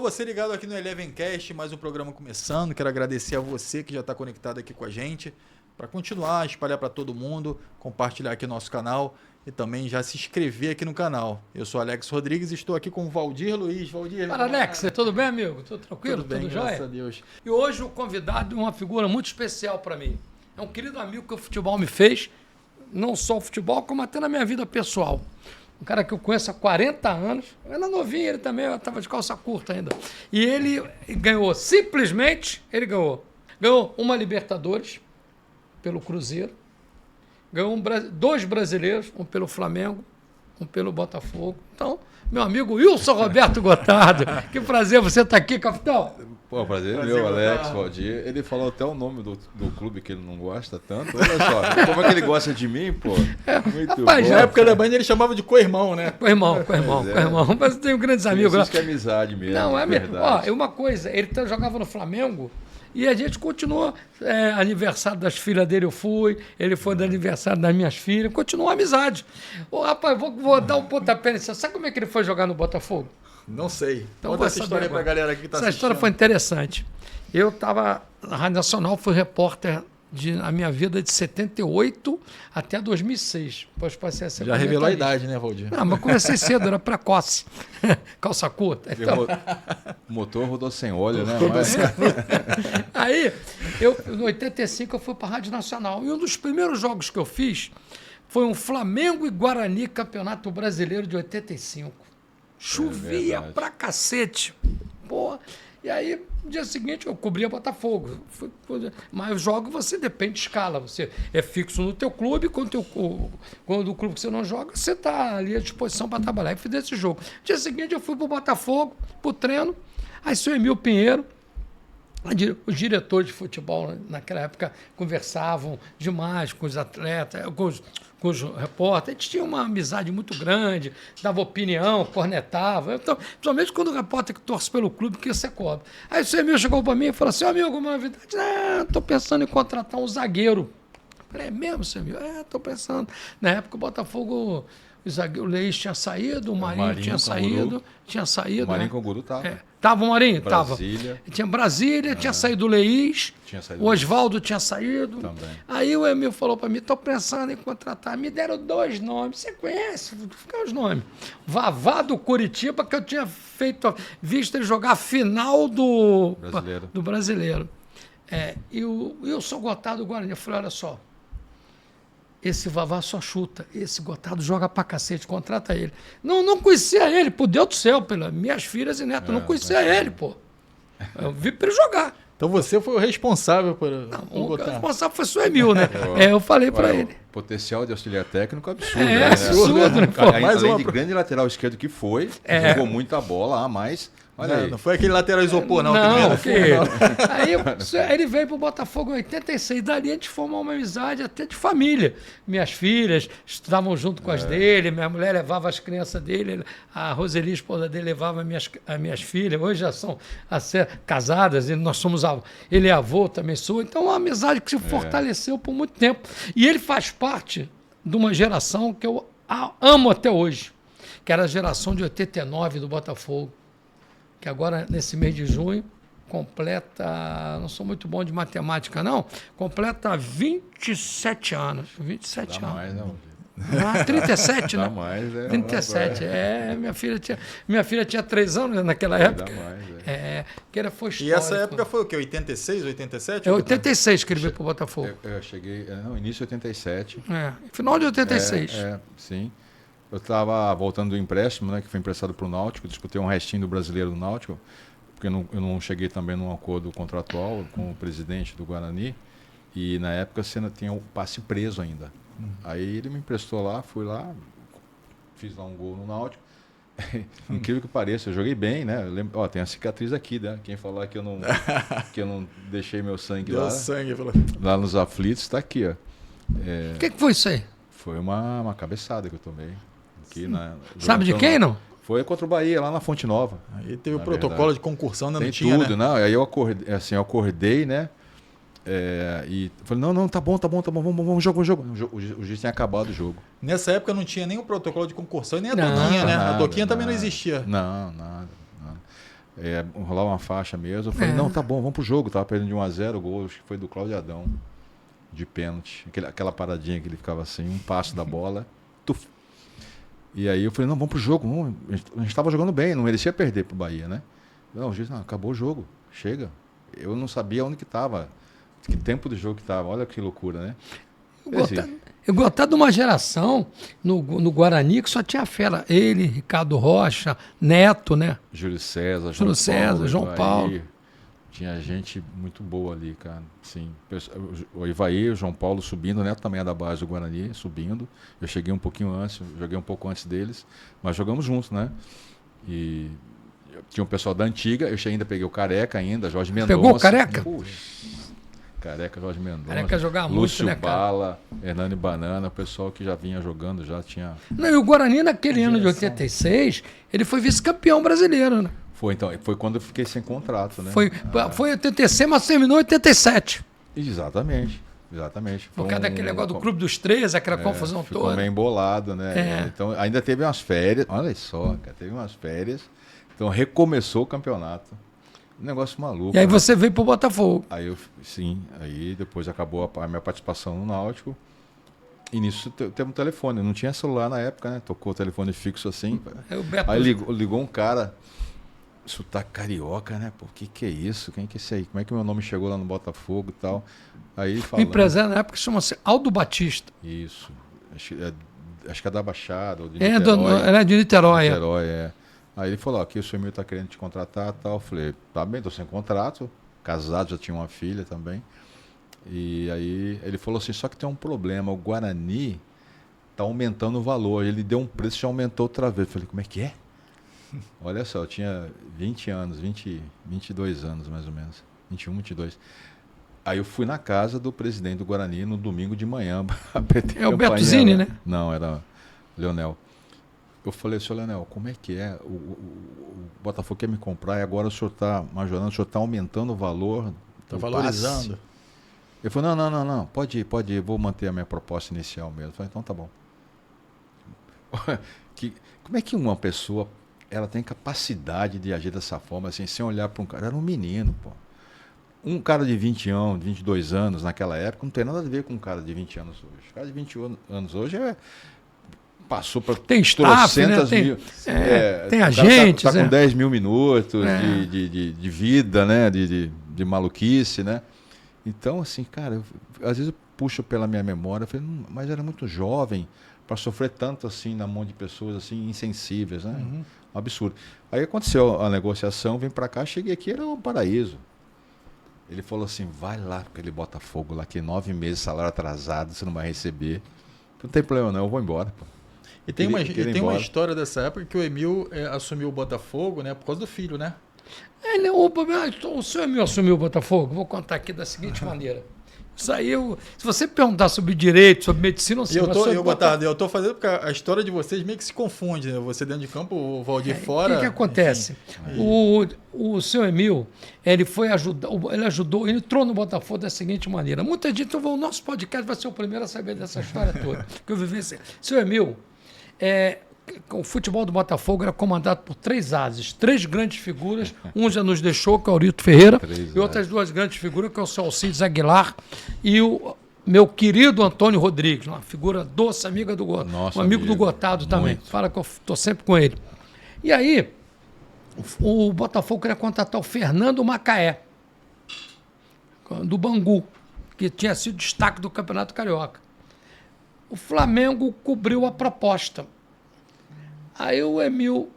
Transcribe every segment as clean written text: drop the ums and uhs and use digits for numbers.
Alô, você ligado aqui no Elevencast, mais um programa começando. Quero agradecer a você que já está conectado aqui com a gente, para continuar, espalhar para todo mundo, compartilhar aqui nosso canal e também já se inscrever aqui no canal. Eu sou Alex Rodrigues e estou aqui com o Valdir Luiz. Valdir. Para Alex, tudo bem, amigo? Tudo tranquilo? Tudo bem, tudo graças jóia? a Deus. E hoje o convidado é uma figura muito especial para mim. É um querido amigo que o futebol me fez, não só o futebol, como até na minha vida pessoal. Um cara que eu conheço há 40 anos, eu era novinho, ele também, eu estava de calça curta ainda. E ele ganhou, simplesmente, ganhou uma Libertadores pelo Cruzeiro, ganhou dois brasileiros, um pelo Flamengo, um pelo Botafogo. Então, meu amigo Wilson Roberto Gotardo, que prazer você estar aqui, capitão. Pô, prazer meu, Alex, Valdir. Ele falou até o nome do clube que ele não gosta tanto. Olha só, como é que ele gosta de mim, pô? Muito rapaz, bom. Na época da Band ele chamava de co-irmão, né? Co-irmão. Mas eu tenho grandes amigos lá. Isso que é amizade mesmo. Não, é mesmo. verdade. Ó, é uma coisa, ele jogava no Flamengo e a gente continuou. Aniversário das filhas dele eu fui, ele foi do aniversário das minhas filhas, continuou a amizade. Ô, rapaz, vou dar um pontapé nisso. Sabe como é que ele foi jogar no Botafogo? Não sei. Então Conta vai essa saber história agora. pra galera aqui que tá Essa assistindo. história foi interessante. Eu estava na Rádio Nacional, fui repórter a minha vida de 78 até 2006. Depois passei a ser Já revelou a comentarista. idade, né, Valdir? Não, mas comecei cedo, era precoce. Calça curta. Então, O motor rodou sem óleo, né? aí, em 85, eu fui para a Rádio Nacional. E um dos primeiros jogos que eu fiz foi um Flamengo e Guarani Campeonato Brasileiro de 85. Chovia verdade. pra cacete. Porra. E aí, no dia seguinte, eu cobria Botafogo. Mas o jogo você depende de escala. Você é fixo no teu clube, quando o clube que você não joga, você está ali à disposição para trabalhar. E fiz esse jogo. No dia seguinte, eu fui para o Botafogo, para o treino. Aí, seu Emil Pinheiro, os diretores de futebol naquela época conversavam demais com os atletas, com os repórteres. A gente tinha uma amizade muito grande, dava opinião, cornetava. Então, principalmente quando o repórter que torce pelo clube, que você cobra. Aí o seu amigo chegou para mim e falou assim: amigo, alguma novidade? Estou pensando em contratar um zagueiro. Eu falei, é mesmo, seu amigo? Estou pensando. Na época o Botafogo, o Leis tinha saído, o Marinho tinha saído. O Marinho com o Guru tava. Tava o Marinho? Brasília. Tava. Tinha Brasília, tinha saído o Leís, Tinha saído o Oswaldo tinha saído. Também. Aí o Emil falou para mim, estou pensando em contratar. Me deram 2 nomes, você conhece? Vou ficar os nomes. Vavá do Curitiba, que eu tinha visto ele jogar a final do Brasileiro. E o Wilson Gotardo do Guarani. Eu falei, olha só, esse Vavá só chuta, esse Gotardo joga pra cacete, contrata ele. Não conhecia ele, por Deus do céu, pelas minhas filhas e netos, não conhecia ele, pô. Eu vi pra ele jogar. Então você foi o responsável por O Gotardo. responsável foi o Emil, né? Eu falei pra ele. Potencial de auxiliar técnico absurdo. É, né? absurdo, né, pô? Além de grande lateral esquerdo que foi, jogou muita bola, mas... Olha aí. Não foi aquele lateral isopor, não. Não, que veio no fundo, não. Aí ele veio pro Botafogo em 86, dali a gente formou uma amizade até de família. Minhas filhas estudavam junto com as dele, minha mulher levava as crianças dele, a Roseli, esposa dele, levava as minhas filhas, hoje já são casadas, ele é avô, também sou, então é uma amizade que se fortaleceu por muito tempo. E ele faz parte de uma geração que eu amo até hoje, que era a geração de 89 do Botafogo, que agora, nesse mês de junho, completa, não sou muito bom de matemática, não, completa 27 anos. 27 Dá anos. mais, não. 37, né? Dá mais, 37. Minha filha tinha 3 anos naquela época. Dá mais, Que era, foi E histórico. essa época foi o quê? 86, 87? É 86 que ele veio para o Botafogo. Eu cheguei, início de 87. Final de 86. Sim. Eu estava voltando do empréstimo, né, que foi emprestado para o Náutico, disputei um restinho do Brasileiro do Náutico, porque eu não cheguei também num acordo contratual com o presidente do Guarani, e na época você tinha o passe preso ainda. Aí ele me emprestou lá, fui lá, fiz lá um gol no Náutico. Incrível que pareça, eu joguei bem, né? Eu lembro, tem a cicatriz aqui, né? Quem falar que eu não deixei meu sangue Deu lá, sangue, falou. lá nos aflitos, está aqui, ó. O que foi isso aí? Foi uma cabeçada que eu tomei. Aqui Sabe de quem, não? Foi contra o Bahia, lá na Fonte Nova. Aí teve o protocolo de concussão, ainda Tem não tinha, tudo, né? não. Aí eu acordei, né? E falei, não, tá bom, vamos jogo. O juiz tinha acabado o jogo. Nessa época não tinha nem o protocolo de concursão e nem a Não, toquinha, né? nada, A toquinha também não nada. existia. Não, nada. rolar uma faixa mesmo. Eu falei, não, tá bom, vamos pro jogo. Tava perdendo de 1-0, o gol acho que foi do Cláudio Adão, de pênalti. Aquela paradinha que ele ficava assim, um passo da bola, tuf. E aí eu falei, não, vamos pro jogo. Vamos. A gente tava jogando bem, não merecia perder pro Bahia, né? Não, o juiz, não, acabou o jogo, chega. Eu não sabia onde que tava, que tempo de jogo que tava. Olha que loucura, né? Eu gostava de uma geração no Guarani que só tinha fera. Ele, Ricardo Rocha, Neto, né? Júlio César, João Paulo. Tinha gente muito boa ali, cara. Sim. O Ivaí, o João Paulo subindo, o Neto também é da base do Guarani, subindo. Eu cheguei um pouquinho antes, joguei um pouco antes deles, mas jogamos juntos, né? E tinha um pessoal da antiga, ainda peguei o Careca ainda, Jorge Mendonça. Pegou o Careca? Puxa. Careca, Jorge Mendonça. Careca jogava muito, Lúcio né, cara? Bala, Hernani Banana, o pessoal que já vinha jogando, já tinha... Não, e o Guarani, naquele ano de 86, ele foi vice-campeão brasileiro, né? Foi quando eu fiquei sem contrato, né? Foi 86, mas terminou em 87. Exatamente. Por causa daquele negócio do Clube dos Três, aquela confusão ficou toda. meio embolado, né? Então, ainda teve umas férias. Olha só, cara, teve umas férias. Então, recomeçou o campeonato. Um negócio maluco. E aí né? você veio pro Botafogo. Aí depois acabou a minha participação no Náutico. E nisso teve um telefone. Não tinha celular na época, né? Tocou o telefone fixo assim. Aí ligou um cara... Sotaque carioca, né? Pô, que é isso? Quem que é esse aí? Como é que meu nome chegou lá no Botafogo e tal? Aí O empresário na época chama-se Aldo Batista. Isso. Acho que é da Baixada, ou de Niterói. Ela é de Niterói. Aí ele falou, aqui o seu Emil tá querendo te contratar e tal. Eu falei, tá bem, tô sem contrato. Casado, já tinha uma filha também. E aí ele falou assim, só que tem um problema, o Guarani tá aumentando o valor. Ele deu um preço e já aumentou outra vez. Eu falei, como é que é? Olha só, eu tinha 22 anos mais ou menos, 21, 22. Aí eu fui na casa do presidente do Guarani no domingo de manhã. É o Beto Zini, né? Não, era Leonel. Eu falei, senhor Leonel, como é que é? O Botafogo quer me comprar e agora o senhor está majorando, o senhor está aumentando o valor. Está valorizando. Ele falou, não, pode ir, vou manter a minha proposta inicial mesmo. Eu falei, então tá bom. Como é que uma pessoa... ela tem capacidade de agir dessa forma, assim, sem olhar para um cara. Era um menino, pô. Um cara de 20 anos, 22 anos naquela época, não tem nada a ver com um cara de 20 anos hoje. O cara de 20 anos hoje passou para tem staff, né? Tem agentes. Tá com 10 mil minutos de vida, né? De maluquice, né? Então, assim, cara, às vezes eu puxo pela minha memória, eu falei, mas era muito jovem para sofrer tanto assim na mão de pessoas assim insensíveis, né? Um absurdo. Aí aconteceu a negociação, vim para cá, cheguei aqui, era um paraíso. Ele falou assim, vai lá para aquele Botafogo lá, que 9 meses, salário atrasado, você não vai receber. Não tem problema não, eu vou embora. Pô. E tem uma história dessa época que o Emil assumiu o Botafogo, né, por causa do filho, né? O seu Emil assumiu o Botafogo, vou contar aqui da seguinte maneira. Isso aí, se você perguntar sobre direito, sobre medicina, eu tô fazendo porque a história de vocês meio que se confunde, né? Você dentro de campo, o Valdir fora. O que acontece? O seu Emil, ele entrou no Botafogo da seguinte maneira. Muita gente, o nosso podcast vai ser o primeiro a saber dessa história toda. Que eu vivi. Seu Emil, o futebol do Botafogo era comandado por 3 ases, 3 grandes figuras. Um já nos deixou, que é o Aurito Ferreira, e outras 2 grandes figuras, que é o seu Alcides Aguilar e o meu querido Antônio Rodrigues, uma figura doce, amiga do Gotado, um amigo do Gotado também. Fala que eu estou sempre com ele. E aí, o Botafogo queria contratar o Fernando Macaé, do Bangu, que tinha sido destaque do Campeonato Carioca. O Flamengo cobriu a proposta. Aí o Emil,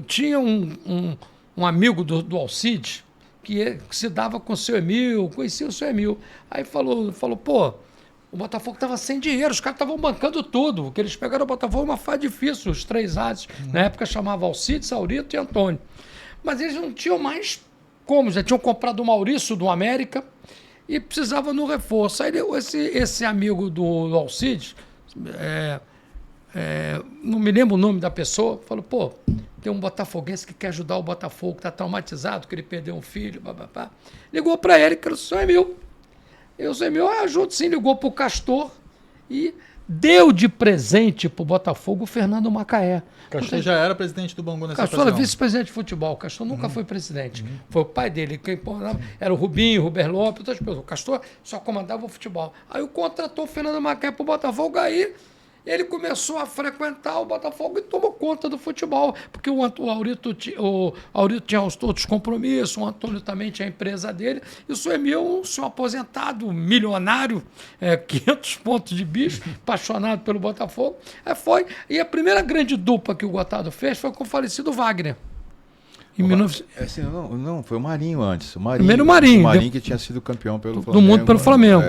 tinha um amigo do Alcides que se dava com o seu Emil, conhecia o seu Emil. Aí falou, pô, o Botafogo estava sem dinheiro, os caras estavam bancando tudo, porque eles pegaram o Botafogo uma fase difícil, os 3 ases, na época chamava Alcides, Aurito e Antônio. Mas eles não tinham mais como, já tinham comprado o Maurício do América e precisavam no reforço. Aí esse amigo do Alcides, não me lembro o nome da pessoa, falou, pô, tem um botafoguense que quer ajudar o Botafogo, que está traumatizado, que ele perdeu um filho, bababá. Ligou para ele, que era o seu Emil. E o seu Emil ajuda, sim, ligou para o Castor e deu de presente pro Botafogo o Fernando Macaé. Castor já era presidente do Bangu nessa Castor era ocasião. vice-presidente de futebol. O Castor nunca foi presidente. Foi o pai dele. Quem era o Rubinho, Ruber Lopes, outras pessoas. O Castor só comandava o futebol. Aí o contratou o Fernando Macaé pro Botafogo, aí ele começou a frequentar o Botafogo e tomou conta do futebol, porque o Aurito tinha os outros compromissos, o Antônio também tinha a empresa dele, e o senhor Emil, um senhor aposentado, milionário, 500 pontos de bicho, apaixonado pelo Botafogo. E a primeira grande dupla que o Gotardo fez foi com o falecido Wagner. Em 19... Não, foi o Marinho antes. Primeiro o Marinho. O Marinho que tinha sido campeão pelo Flamengo. Do mundo pelo Flamengo.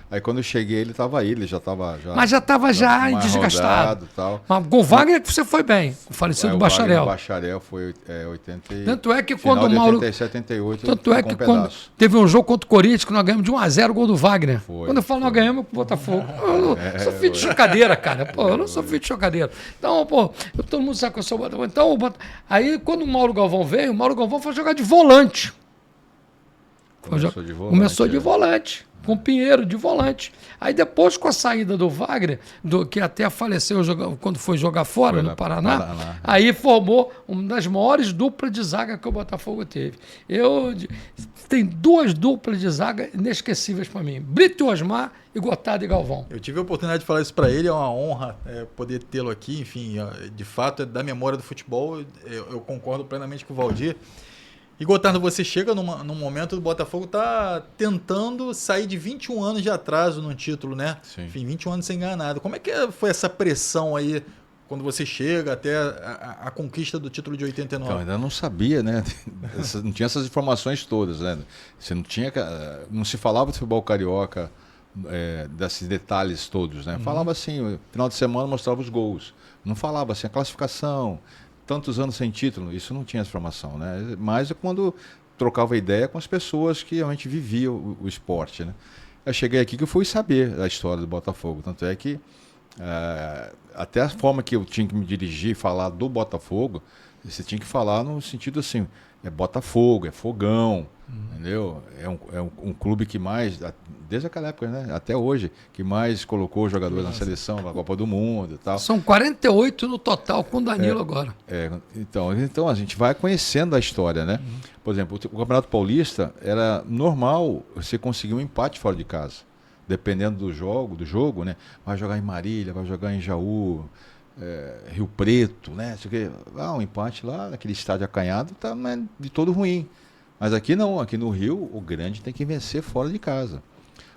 Aí quando eu cheguei, ele estava aí, ele já estava... Mas já estava desgastado. Tal. Mas com o Wagner que você foi bem, o falecido Bacharel. O Bacharel foi 80... Tanto é que quando o Mauro... 78, tanto é que quando teve um jogo contra o Corinthians, que nós ganhamos de 1-0 o gol do Wagner. Quando eu falo nós ganhamos com o Botafogo. Eu não sou filho de chocadeira, cara. Pô, eu não sou filho de chocadeira. Então, pô, todo mundo sabe que eu sou Botafogo. Então, aí quando o Mauro Galvão veio, o Mauro Galvão foi jogar de volante. Começou de volante. Com o Pinheiro de volante. Aí depois, com a saída do Wagner, que até faleceu quando foi jogar fora, no Paraná, aí formou uma das maiores duplas de zaga que o Botafogo teve. Tem duas duplas de zaga inesquecíveis para mim. Brito e Osmar e Gotardo e Galvão. Eu tive a oportunidade de falar isso para ele, é uma honra poder tê-lo aqui. Enfim, de fato, é da memória do futebol. Eu concordo plenamente com o Valdir. E, Gotardo, você chega num momento do Botafogo tá tentando sair de 21 anos de atraso no título, né? Sim. Enfim, 21 anos sem ganhar nada. Como é que foi essa pressão aí quando você chega até a conquista do título de 89? Então, ainda não sabia, né? Não tinha essas informações todas, né? Você não se falava de futebol carioca, desses detalhes todos, né? Falava assim, no final de semana mostrava os gols. Não falava assim, a classificação... Tantos anos sem título, isso não tinha essa informação, né? Mas é quando trocava ideia com as pessoas que realmente viviam o esporte, né? Eu cheguei aqui que eu fui saber da história do Botafogo, tanto é que até a forma que eu tinha que me dirigir, falar do Botafogo, você tinha que falar no sentido assim, é Botafogo, é fogão, entendeu? É um clube que mais, desde aquela época, né? Até hoje, que mais colocou jogadores na seleção, na Copa do Mundo e tal. São 48 no total com o Danilo agora. Então a gente vai conhecendo a história, né? Por exemplo, o Campeonato Paulista era normal você conseguir um empate fora de casa, dependendo do jogo, né? Vai jogar em Marília, vai jogar em Jaú, Rio Preto, né? Um empate lá naquele estádio acanhado tá, não é de todo ruim. Mas aqui não, aqui no Rio o grande tem que vencer fora de casa.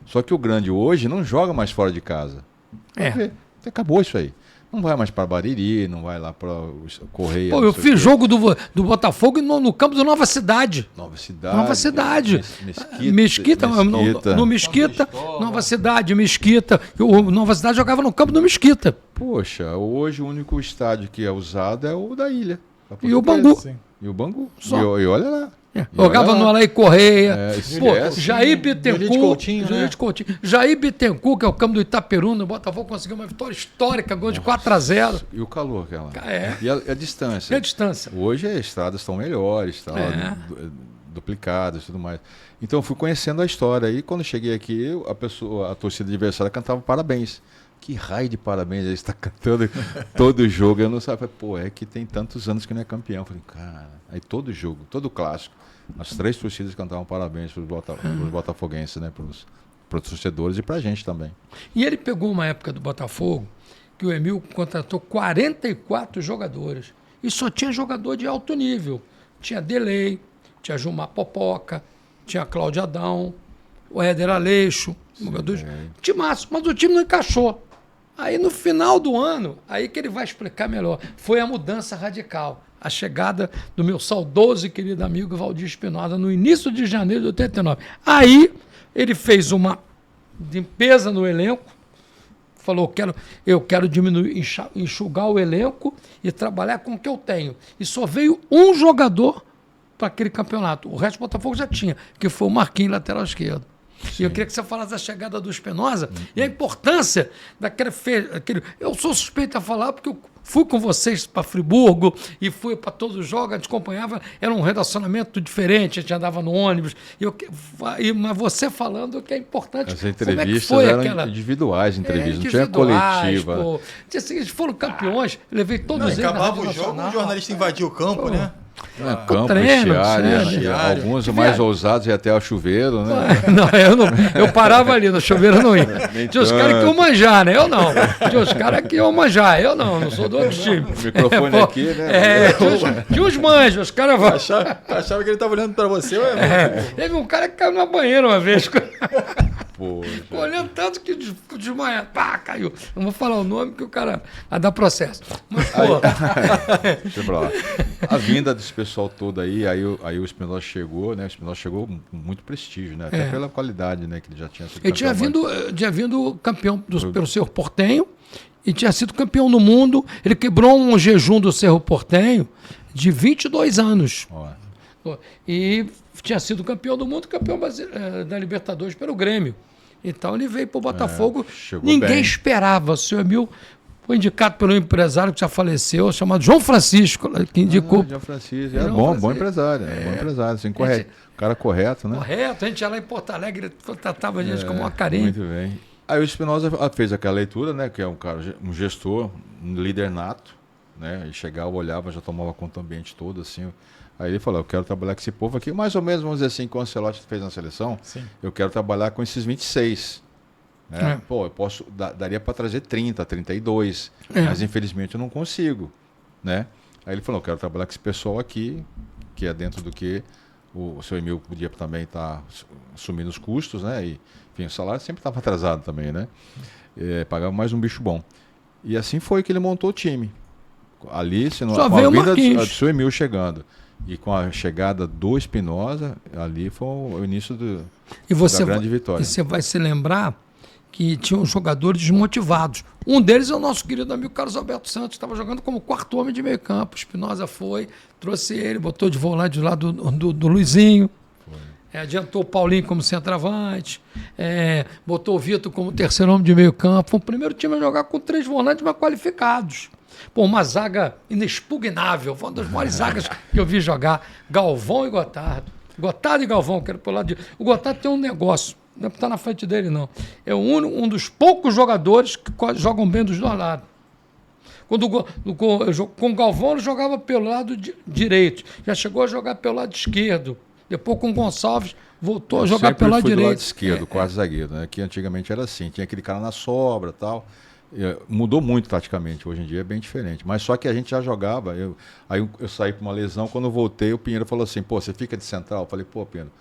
Só que o grande hoje não joga mais fora de casa. Acabou isso aí. Não vai mais para Bariri, não vai lá para Correia. Pô, eu fiz jogo do Botafogo no campo do Nova Cidade. Nova Cidade. Mesquita. No Mesquita, Nova Cidade, Mesquita. O Nova Cidade jogava no campo do Mesquita. Poxa, hoje o único estádio que é usado é o da Ilha. E o Bangu. Sim. E o Bangu. E olha lá. Jogava no Alaí Correia. Jair Bittencourt. Jair Bittencourt, que é o campo do Itaperuna, o Botafogo conseguiu uma vitória histórica, gol de 4-0. E o calor, aquela. É. E a distância. E a distância. Hoje as estradas estão melhores, duplicadas e tudo mais. Então eu fui conhecendo a história. E quando cheguei aqui, a torcida adversária cantava parabéns. Que raio de parabéns, ele está cantando todo jogo. Eu não sabia, é que tem tantos anos que não é campeão. Eu falei, cara, aí todo jogo, todo clássico, as três torcidas cantavam parabéns para os botafoguenses, né? Para os torcedores e para a gente também. E ele pegou uma época do Botafogo que o Emil contratou 44 jogadores e só tinha jogador de alto nível. Tinha Delay, tinha Gilmar Popoca, tinha Cláudio Adão, o Éder Aleixo, jogadores. Timaço, mas o time não encaixou. Aí no final do ano, aí que ele vai explicar melhor, foi a mudança radical. A chegada do meu saudoso e querido amigo Valdir Espinosa no início de janeiro de 89. Aí ele fez uma limpeza no elenco, falou, eu quero diminuir, enxugar o elenco e trabalhar com o que eu tenho. E só veio um jogador para aquele campeonato. O resto do Botafogo já tinha, que foi o Marquinhos, lateral esquerdo. E eu queria que você falasse da chegada do Espinosa e a importância daquele... Eu sou suspeito a falar porque eu fui com vocês para Friburgo e fui para todos os jogos, a gente acompanhava, era um relacionamento diferente, a gente andava no ônibus. Mas você falando que é importante. As entrevistas como é que foi eram aquela... individuais, entrevistas, não tinha individuais, coletiva. Pô. Eles foram campeões, levei todos eles na acabava Rádio o jogo, Nacional. o jornalista invadia o campo, né? Campo, treino, vestiário, alguns mais ousados e até ao chuveiro, né? Eu parava ali, no chuveiro eu não ia. Tinha os caras que iam manjar, né? Eu não. Tinha os caras que iam manjar, eu não sou do outro time. O microfone aqui, né? Tinha os manjos, os caras... Achava que ele estava olhando para você. Teve um cara que caiu na banheira uma vez. Poxa. Olhando tanto que desmaia, pá, caiu. Não vou falar o nome que o cara vai dar processo. Mas, pô... Deixa pra lá. A vinda desse pessoal todo aí o Espinosa chegou, né? O Espinosa chegou com muito prestígio, né? Até pela qualidade, né? Que ele já tinha sido Ele tinha vindo campeão pelo Cerro Porteño e tinha sido campeão no mundo. Ele quebrou um jejum do Cerro Porteño de 22 anos. E tinha sido campeão do mundo, campeão da Libertadores pelo Grêmio. Então ele veio para o Botafogo. Ninguém esperava. O senhor Emil foi indicado pelo empresário que já faleceu, chamado João Francisco, que indicou. João Francisco. Era bom empresário. Bom empresário, assim, correto. Cara correto, né? Correto. A gente ia lá em Porto Alegre, tratava a gente com uma carinho. Muito bem. Aí o Espinosa fez aquela leitura, né? Que é um gestor, um líder nato, né? E chegava, olhava, já tomava conta do ambiente todo, assim. Aí ele falou, eu quero trabalhar com esse povo aqui, mais ou menos, vamos dizer assim, como o Ancelotti fez na seleção, eu quero trabalhar com esses 26. Né? Pô, eu daria para trazer 30, 32, mas infelizmente eu não consigo. Né? Aí ele falou, eu quero trabalhar com esse pessoal aqui, que é dentro do que o seu Emil podia também estar assumindo os custos, né? E, enfim, o salário sempre estava atrasado também, né? Pagava mais um bicho bom. E assim foi que ele montou o time. Ali, com a vinda do seu Emil chegando. E com a chegada do Espinosa, ali foi o início da grande vitória. E você vai se lembrar que tinham jogadores desmotivados. Um deles é o nosso querido amigo Carlos Alberto Santos, que estava jogando como quarto homem de meio campo. O Espinosa trouxe ele, botou de volante lá do Luizinho. Adiantou o Paulinho como centroavante, botou o Vitor como terceiro homem de meio campo. Foi o primeiro time a jogar com 3 volantes mais qualificados. Pô, uma zaga inexpugnável, foi uma das maiores zagas que eu vi jogar. Galvão e Gotardo. Gotardo e Galvão, quero pro lado de... O Gotardo tem um negócio, não é para estar na frente dele, não. É um dos poucos jogadores que jogam bem dos dois lados. Com o Galvão, ele jogava pelo lado direito. Já chegou a jogar pelo lado esquerdo. Depois, com o Gonçalves, voltou a jogar pelo lado direito. Do lado esquerdo, quase zagueiro, né? Que antigamente era assim, tinha aquele cara na sobra e tal. Mudou muito taticamente, hoje em dia é bem diferente. Mas só que a gente já jogava. Aí eu saí com uma lesão, quando eu voltei, o Pinheiro falou assim: pô, você fica de central? Eu falei: pô, Pinheiro,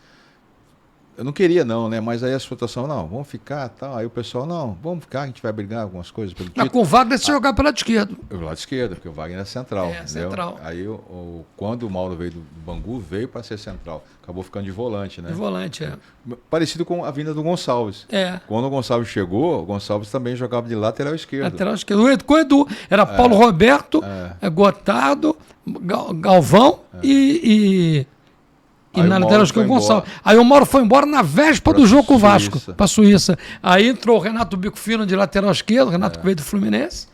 eu não queria não, né? Mas aí a situação, não, vamos ficar tal. Aí o pessoal, não, vamos ficar, a gente vai brigar algumas coisas pelo título. Com o Wagner, você jogar pelo lado esquerdo. Pelo lado esquerdo, porque o Wagner é central. Central. Aí quando o Mauro veio do Bangu, veio para ser central. Acabou ficando de volante, né? De volante, Parecido com a vinda do Gonçalves. Quando o Gonçalves chegou, o Gonçalves também jogava de lateral esquerdo. Lateral esquerdo. Com o Edu. Era Paulo Roberto, Gotardo, Galvão e na lateral esquerda o Gonçalves. Aí o Mauro foi embora na véspera do jogo com o Vasco, para a Suíça. Aí entrou o Renato Bico Fino de lateral esquerdo, o Renato que veio do Fluminense,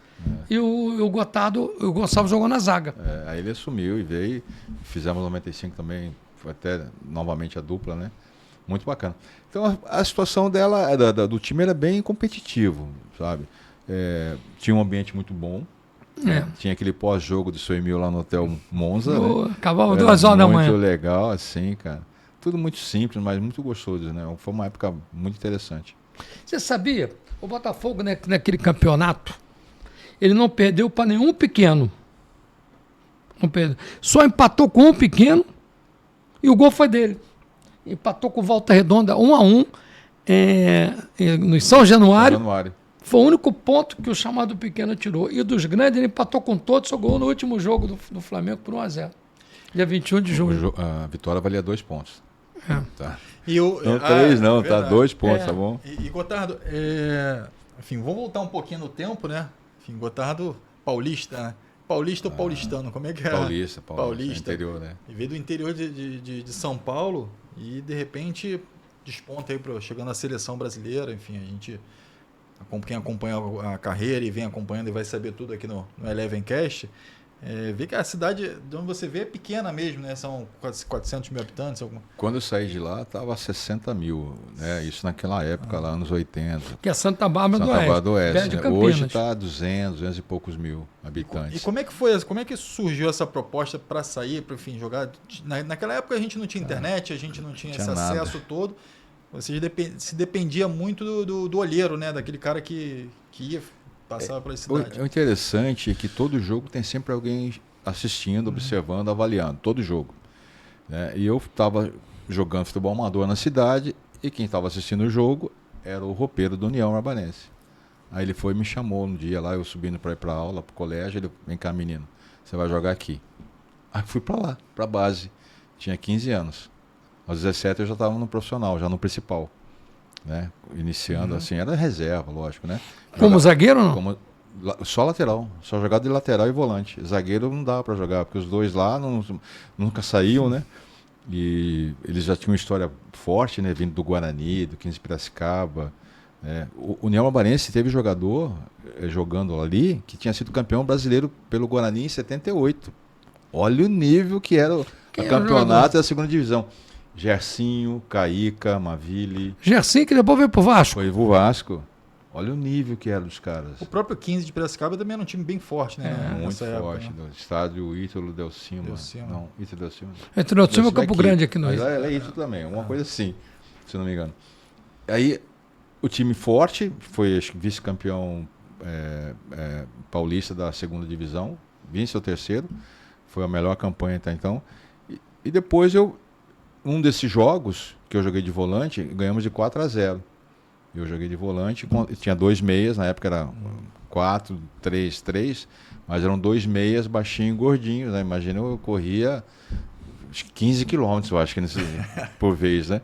e o Gotardo, o Gonçalves jogou na zaga. Aí ele assumiu e veio, fizemos 95 também, foi até novamente a dupla, né? Muito bacana. Então a situação dela, do time era bem competitivo, sabe? Tinha um ambiente muito bom. Tinha aquele pós-jogo do seu Emil lá no Hotel Monza. Acabava 2 horas da manhã. Muito legal, assim, cara. Tudo muito simples, mas muito gostoso, né? Foi uma época muito interessante. Você sabia? O Botafogo, né, naquele campeonato, ele não perdeu para nenhum pequeno. Não perdeu. Só empatou com um pequeno e o gol foi dele. Empatou com Volta Redonda 1-1 no São Januário. Foi o único ponto que o chamado pequeno tirou. E dos grandes, ele empatou com todos, só gol no último jogo do Flamengo por 1-0. Dia 21 de junho. A vitória valia 2 pontos. Tá. Não 3 não, tá 2 pontos, tá bom? E Gotardo, enfim, vamos voltar um pouquinho no tempo, né? Enfim, Gotardo paulista, né? Paulista ou paulistano, como é que é? Paulista. Interior, né? E veio do interior de São Paulo e, de repente, desponta aí chegando à seleção brasileira, enfim, a gente, quem acompanha a carreira e vem acompanhando e vai saber tudo aqui no Elevencast, vê que a cidade de onde você vê é pequena mesmo, né? São 400 mil habitantes. Quando eu saí de lá, estava 60 mil, né? Isso naquela época, lá nos 80. Que é Santa Bárbara do Oeste. Perto de né? Campinas. Hoje está 200 e poucos mil habitantes. E como é que surgiu essa proposta para sair, para enfim, jogar? Naquela época a gente não tinha internet, a gente não tinha esse acesso todo. Você se dependia muito do olheiro, né? Daquele cara que ia passar pela cidade. O interessante é que todo jogo tem sempre alguém assistindo, observando, avaliando. Todo jogo. Né? E eu estava jogando futebol amador na cidade e quem estava assistindo o jogo era o roupeiro do União Marbanense. Aí ele foi e me chamou um dia lá, eu subindo para ir para aula, para o colégio. Ele, vem cá, menino, você vai jogar aqui. Aí fui para lá, para a base. Tinha 15 anos. Aos 17 eu já estava no profissional, já no principal. Né? Iniciando assim, era reserva, lógico, né? Como zagueiro ou não? Só lateral, só jogado de lateral e volante. Zagueiro não dava para jogar, porque os dois lá nunca saíam, né? E eles já tinham uma história forte, né? Vindo do Guarani, do 15 Piracicaba. O União Marbanense teve jogador jogando ali que tinha sido campeão brasileiro pelo Guarani em 78. Olha o nível que era o campeonato da segunda divisão. Gersinho, Caíca, Maville. Gersinho que depois veio pro Vasco. Foi pro Vasco. Olha o nível que era dos caras. O próprio 15 de Piracicaba também era um time bem forte, né? Muito forte. Época, né? Estádio Ítalo Delcima. Não, Ítalo Delcima. Ítalo Delcima é Campo Grande aqui no Rio. Ela é Ítalo também, uma coisa assim, se não me engano. Aí, o time forte, foi vice-campeão paulista da segunda divisão, venceu o terceiro, foi a melhor campanha até então. E depois um desses jogos que eu joguei de volante, ganhamos de 4-0. Eu joguei de volante, tinha 2 meias, na época era 4-3-3, mas eram 2 meias baixinhos, gordinhos, né? Imagina, eu corria 15 quilômetros, eu acho que por vez, né?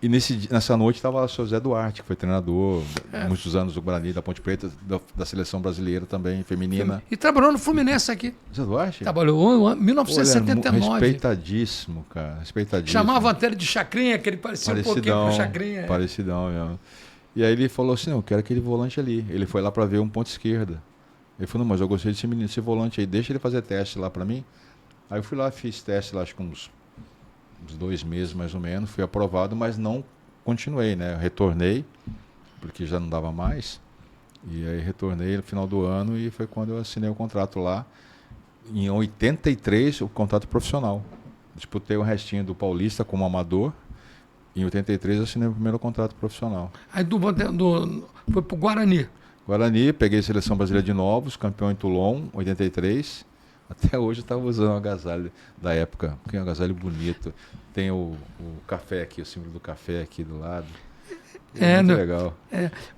E nessa noite estava o seu Zé Duarte, que foi treinador muitos anos do Guarani, da Ponte Preta, da seleção brasileira também, feminina. E trabalhou no Fluminense aqui. Zé Duarte? Trabalhou em 1979. Respeitadíssimo, cara. Respeitadíssimo. Chamavam até ele de Chacrinha, que ele parecia um pouquinho com Chacrinha. Parecidão mesmo. E aí ele falou assim, não, eu quero aquele volante ali. Ele foi lá para ver um ponto esquerda. Ele falou, não, mas eu gostei desse menino, esse volante aí, deixa ele fazer teste lá para mim. Aí eu fui lá, fiz teste lá, acho que uns 2 meses mais ou menos, fui aprovado, mas não continuei, né? Eu retornei, porque já não dava mais. E aí retornei no final do ano e foi quando eu assinei o contrato lá. Em 83, o contrato profissional. Disputei o restinho do Paulista como amador. Em 83 eu assinei o primeiro contrato profissional. Aí foi pro Guarani. Guarani, peguei a Seleção Brasileira de Novos, campeão em Toulon, 83. Até hoje eu estava usando um agasalho da época, que é um agasalho bonito. Tem o café aqui, o símbolo do café aqui do lado. Muito legal.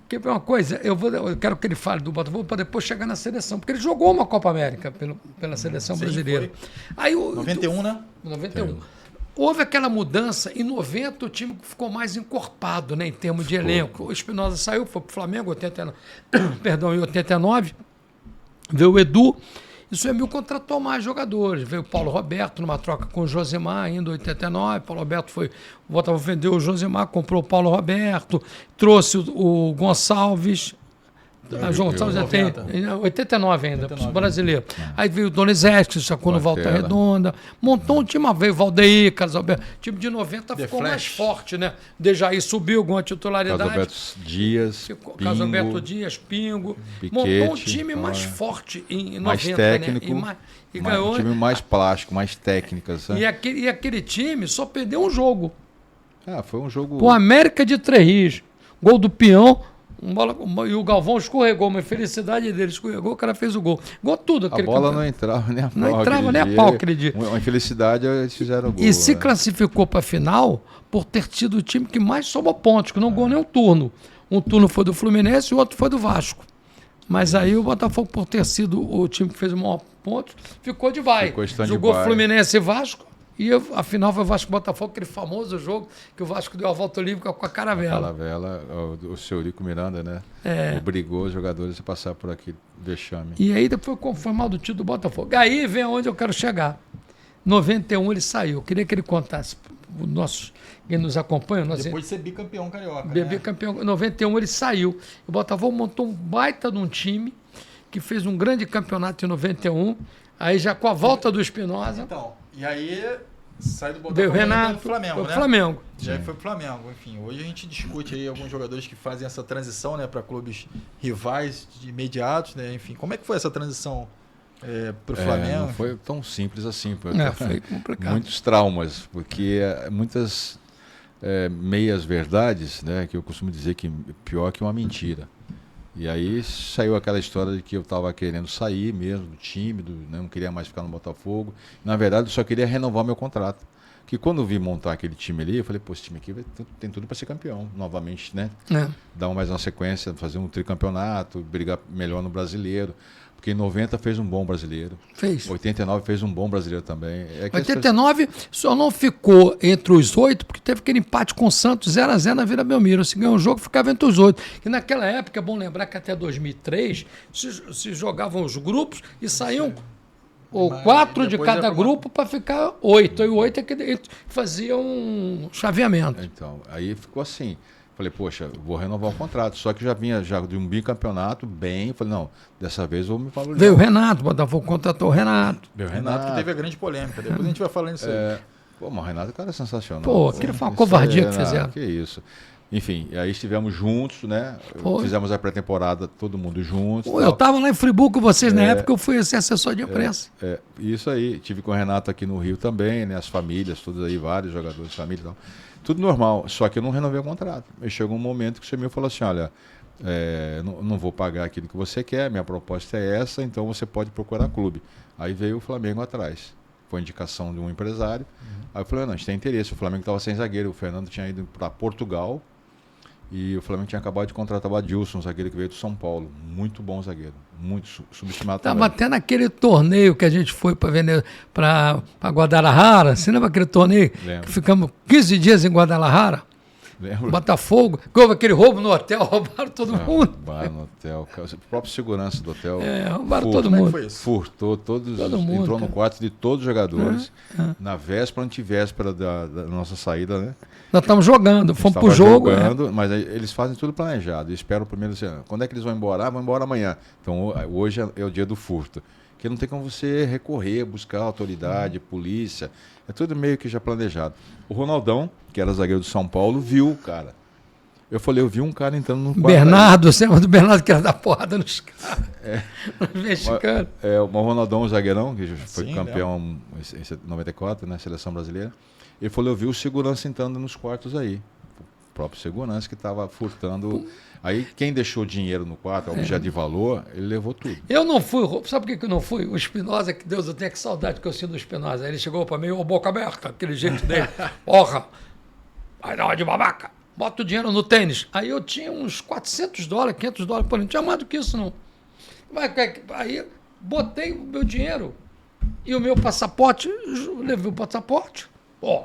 Porque uma coisa, eu quero que ele fale do Botafogo para depois chegar na seleção, porque ele jogou uma Copa América pela seleção brasileira. Aí, 91, né? 91. Houve aquela mudança, em 90 o time ficou mais encorpado, né, em termos de elenco. O Espinosa saiu, foi para o Flamengo, em 89, veio o Edu, isso contratou mais jogadores. Veio o Paulo Roberto numa troca com o Josimar, ainda em 89. Paulo Roberto o Botafogo vendeu o Josimar, comprou o Paulo Roberto, trouxe o Gonçalves. João Gonçalves já tem 89 ainda, 89. Brasileiro. Aí veio o Donizete, que sacou no Volta Redonda. Montou um time, veio o Valdeir, Carlos Alberto. O time de 90 ficou mais forte, né? Dejaí subiu com a titularidade. Carlos Alberto Dias, Carlos Alberto Dias, Pingo. Piquete, montou um time mais forte em 90, mais técnico, né? E ganhou. Um time mais plástico, mais técnico. Sabe? E aquele time só perdeu um jogo. Foi um jogo... O América de Três Rios. Gol do Peão. E o Galvão escorregou, uma infelicidade dele, escorregou, o cara fez o gol. Gol tudo. A bola não entrava nem a pau. Não entrava nem a pau aquele dia. Uma infelicidade, eles fizeram o gol. E se classificou para a final por ter tido o time que mais somou pontos, que não ganhou nem um turno. Um turno foi do Fluminense e o outro foi do Vasco. Mas aí o Botafogo, por ter sido o time que fez o maior pontos, ficou de vai. Jogou Fluminense e Vasco. E a final foi o Vasco Botafogo, aquele famoso jogo que o Vasco deu a volta olímpica com a Caravela. A Caravela, o seu Eurico Miranda, né? Obrigou os jogadores a passar por aquele vexame. E aí depois confirmado o título do Botafogo. Aí vem onde eu quero chegar. 91 ele saiu. Eu queria que ele contasse o nosso, quem nos acompanha. Depois de ser bicampeão carioca. Bicampeão. Em 91 ele saiu. O Botafogo montou um baita de um time que fez um grande campeonato em 91. Aí já com a volta do Espinosa. Então, e aí sai do Botafogo veio o e Renato, pro Flamengo, foi né? o Flamengo. Já foi pro Flamengo. Enfim, hoje a gente discute aí alguns jogadores que fazem essa transição, né, para clubes rivais, de imediatos, né? Enfim, como é que foi essa transição pro Flamengo? Não foi tão simples assim. Foi complicado. Muitos traumas, porque muitas meias verdades, né, que eu costumo dizer que pior que uma mentira. E aí saiu aquela história de que eu estava querendo sair mesmo do time, né, não queria mais ficar no Botafogo. Na verdade, eu só queria renovar meu contrato. Que quando eu vi montar aquele time ali, eu falei, pô, esse time aqui tem tudo para ser campeão, novamente, né? Dar mais uma sequência, fazer um tricampeonato, brigar melhor no brasileiro. Porque em 90 fez um bom brasileiro. Fez. 89 fez um bom brasileiro também. 89 só não ficou entre os 8, porque teve aquele empate com o Santos 0x0 na Vila Belmiro. Se ganhou o jogo, ficava entre os 8. E naquela época, é bom lembrar que até 2003 se jogavam os grupos e saíam ou 4 de cada grupo para ficar 8. E o 8 é que fazia um chaveamento. Então, aí ficou assim. Falei, poxa, vou renovar o contrato. Só que já vinha de um bicampeonato bem. Falei, não, dessa vez eu vou me valorizar. Veio o Renato, o Botafogo contratou o Renato. Veio o Renato, que teve a grande polêmica. Depois a gente vai falando isso aí. Pô, mas o Renato, cara, é sensacional. Pô, aquilo foi uma covardia que fizeram. Que isso. Enfim, aí estivemos juntos, né? Foi. Fizemos a pré-temporada, todo mundo juntos. Pô, eu estava lá em Friburgo com vocês na época, eu fui ser assessor de imprensa. Isso aí. Tive com o Renato aqui no Rio também, né? As famílias, todos aí, vários jogadores de família e tal. Tudo normal, só que eu não renovei o contrato. Aí chegou um momento que o senhor falou assim, olha, não vou pagar aquilo que você quer, minha proposta é essa, então você pode procurar clube. Aí veio o Flamengo atrás. Foi indicação de um empresário. Aí eu falei, não, a gente tem interesse. O Flamengo estava sem zagueiro, o Fernando tinha ido para Portugal e o Flamengo tinha acabado de contratar o Adilson, um zagueiro que veio do São Paulo. Muito bom zagueiro, muito subestimado também. Estava até naquele torneio que a gente foi para Guadalajara. Você lembra aquele torneio? Lembro. Que ficamos 15 dias em Guadalajara? Lembro. Botafogo. Houve aquele roubo no hotel, roubaram todo mundo. Roubaram no hotel. O próprio segurança do hotel. Roubaram todo mundo. Foi isso? Furtou todos. Todo mundo, entrou no cara. quarto de todos os jogadores. Na véspera, antivéspera da nossa saída, né? Nós estamos jogando, fomos Estava pro jogo. jogando, mas aí eles fazem tudo planejado. Esperam primeiro assim, quando é que eles vão embora? Vão embora amanhã. Então hoje é o dia do furto. Porque não tem como você recorrer, buscar autoridade, polícia. É tudo meio que já planejado. O Ronaldão, que era zagueiro do São Paulo, viu o cara. Eu falei, eu vi um cara entrando no quarto. Bernardo, você lembra do Bernardo que era dar porrada nos caras? Mexicano. O Ronaldão, o zagueirão, que já foi Sim, campeão em 94, né, seleção brasileira. Ele falou, eu vi o segurança entrando nos quartos aí. O próprio segurança que estava furtando. Aí quem deixou dinheiro no quarto, objeto de valor, ele levou tudo. Eu não fui, sabe por que eu não fui? O Espinosa, que Deus, eu tenho que saudade que eu sinto do Espinosa. Ele chegou para mim, boca aberta, aquele jeito dele. Porra, vai dar uma de babaca, bota o dinheiro no tênis. Aí eu tinha uns $400, $500, pô, não tinha mais do que isso não. Aí botei o meu dinheiro e o meu passaporte, levei o passaporte. Pô,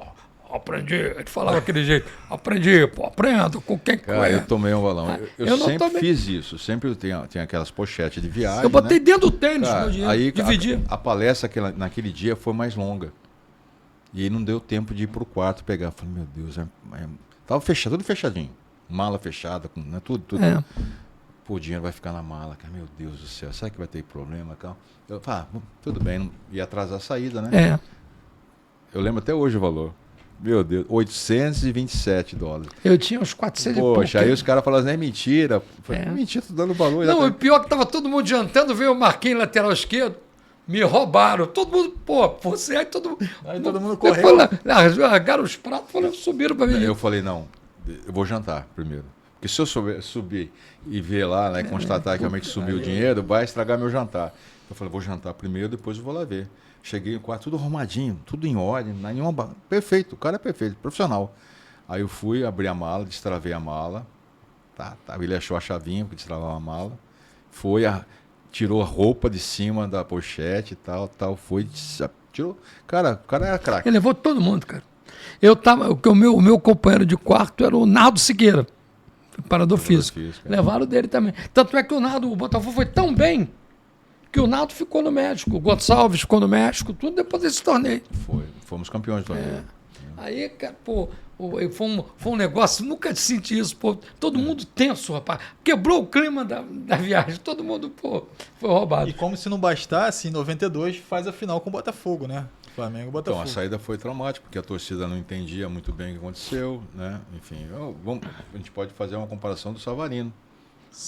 aprendi, ele falava aquele jeito, aprendi, pô, aprendo com quem que Cara, eu tomei um balão. Eu não sempre tomei. fiz isso. Sempre tem aquelas pochetes de viagem. Eu botei né? dentro do tênis Cara, meu dinheiro, aí dividi. a palestra naquele dia foi mais longa. E aí não deu tempo de ir pro quarto pegar. Eu falei, meu Deus, tava fechado, tudo fechadinho. Mala fechada, né, tudo. Pô, o dinheiro vai ficar na mala, cara. Meu Deus do céu, será que vai ter problema, cara? Eu falei, tudo bem, não ia atrasar a saída, né? Eu lembro até hoje o valor. Meu Deus, $827. Eu tinha uns 400 e pouco. Poxa, aí os caras falaram assim, é mentira. Eu falei, mentira, tô dando valor. Não, o pior é que tava todo mundo jantando, veio o Marquinhos lateral esquerdo, me roubaram. Todo mundo, você aí todo mundo. Aí todo mundo correu. Largaram os pratos, subiram para mim. Eu falei, não, eu vou jantar primeiro. Porque se eu subir e ver lá, né, constatar que realmente subiu o dinheiro, vai estragar meu jantar. Eu falei, vou jantar primeiro, depois eu vou lá ver. Cheguei no quarto, tudo arrumadinho, tudo em ordem, nenhuma. Perfeito, o cara é perfeito, profissional. Aí eu fui, abri a mala, destravei a mala. Ele achou a chavinha para destravava a mala. Tirou a roupa de cima da pochete e tal. Tirou. Cara, o cara era craque. Ele levou todo mundo, cara. O meu companheiro de quarto era o Nardo Siqueira, preparador físico. Levaram dele também. Tanto é que o Botafogo foi tão bem Porque o Naldo ficou no México, o Gonçalves ficou no México, tudo depois desse torneio. Fomos campeões do torneio. Aí, cara, pô, foi um negócio, nunca senti isso, pô. Todo mundo tenso, rapaz. Quebrou o clima da viagem. Todo mundo, pô, foi roubado. E como se não bastasse, em 92 faz a final com o Botafogo, né? Flamengo e Botafogo. Então, a saída foi traumática, porque a torcida não entendia muito bem o que aconteceu, né? Enfim, a gente pode fazer uma comparação do Savarino.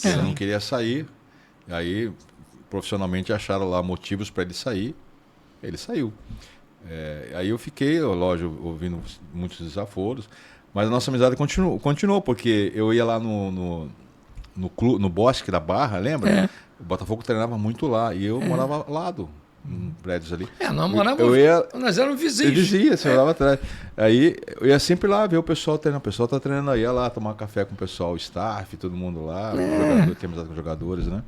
Ele não queria sair, e aí profissionalmente acharam lá motivos para ele sair, ele saiu. Aí eu fiquei, lógico, ouvindo muitos desaforos, mas a nossa amizade continuou, porque eu ia lá no Bosque da Barra, lembra? O Botafogo treinava muito lá, e eu morava ao lado, em prédios ali. Nós morávamos, nós éramos vizinhos. Eu dizia, você morava atrás. Aí eu ia sempre lá ver o pessoal treinando. O pessoal tá treinando aí, ia lá tomar café com o pessoal, o staff, todo mundo lá, tem amizade com os jogadores, né?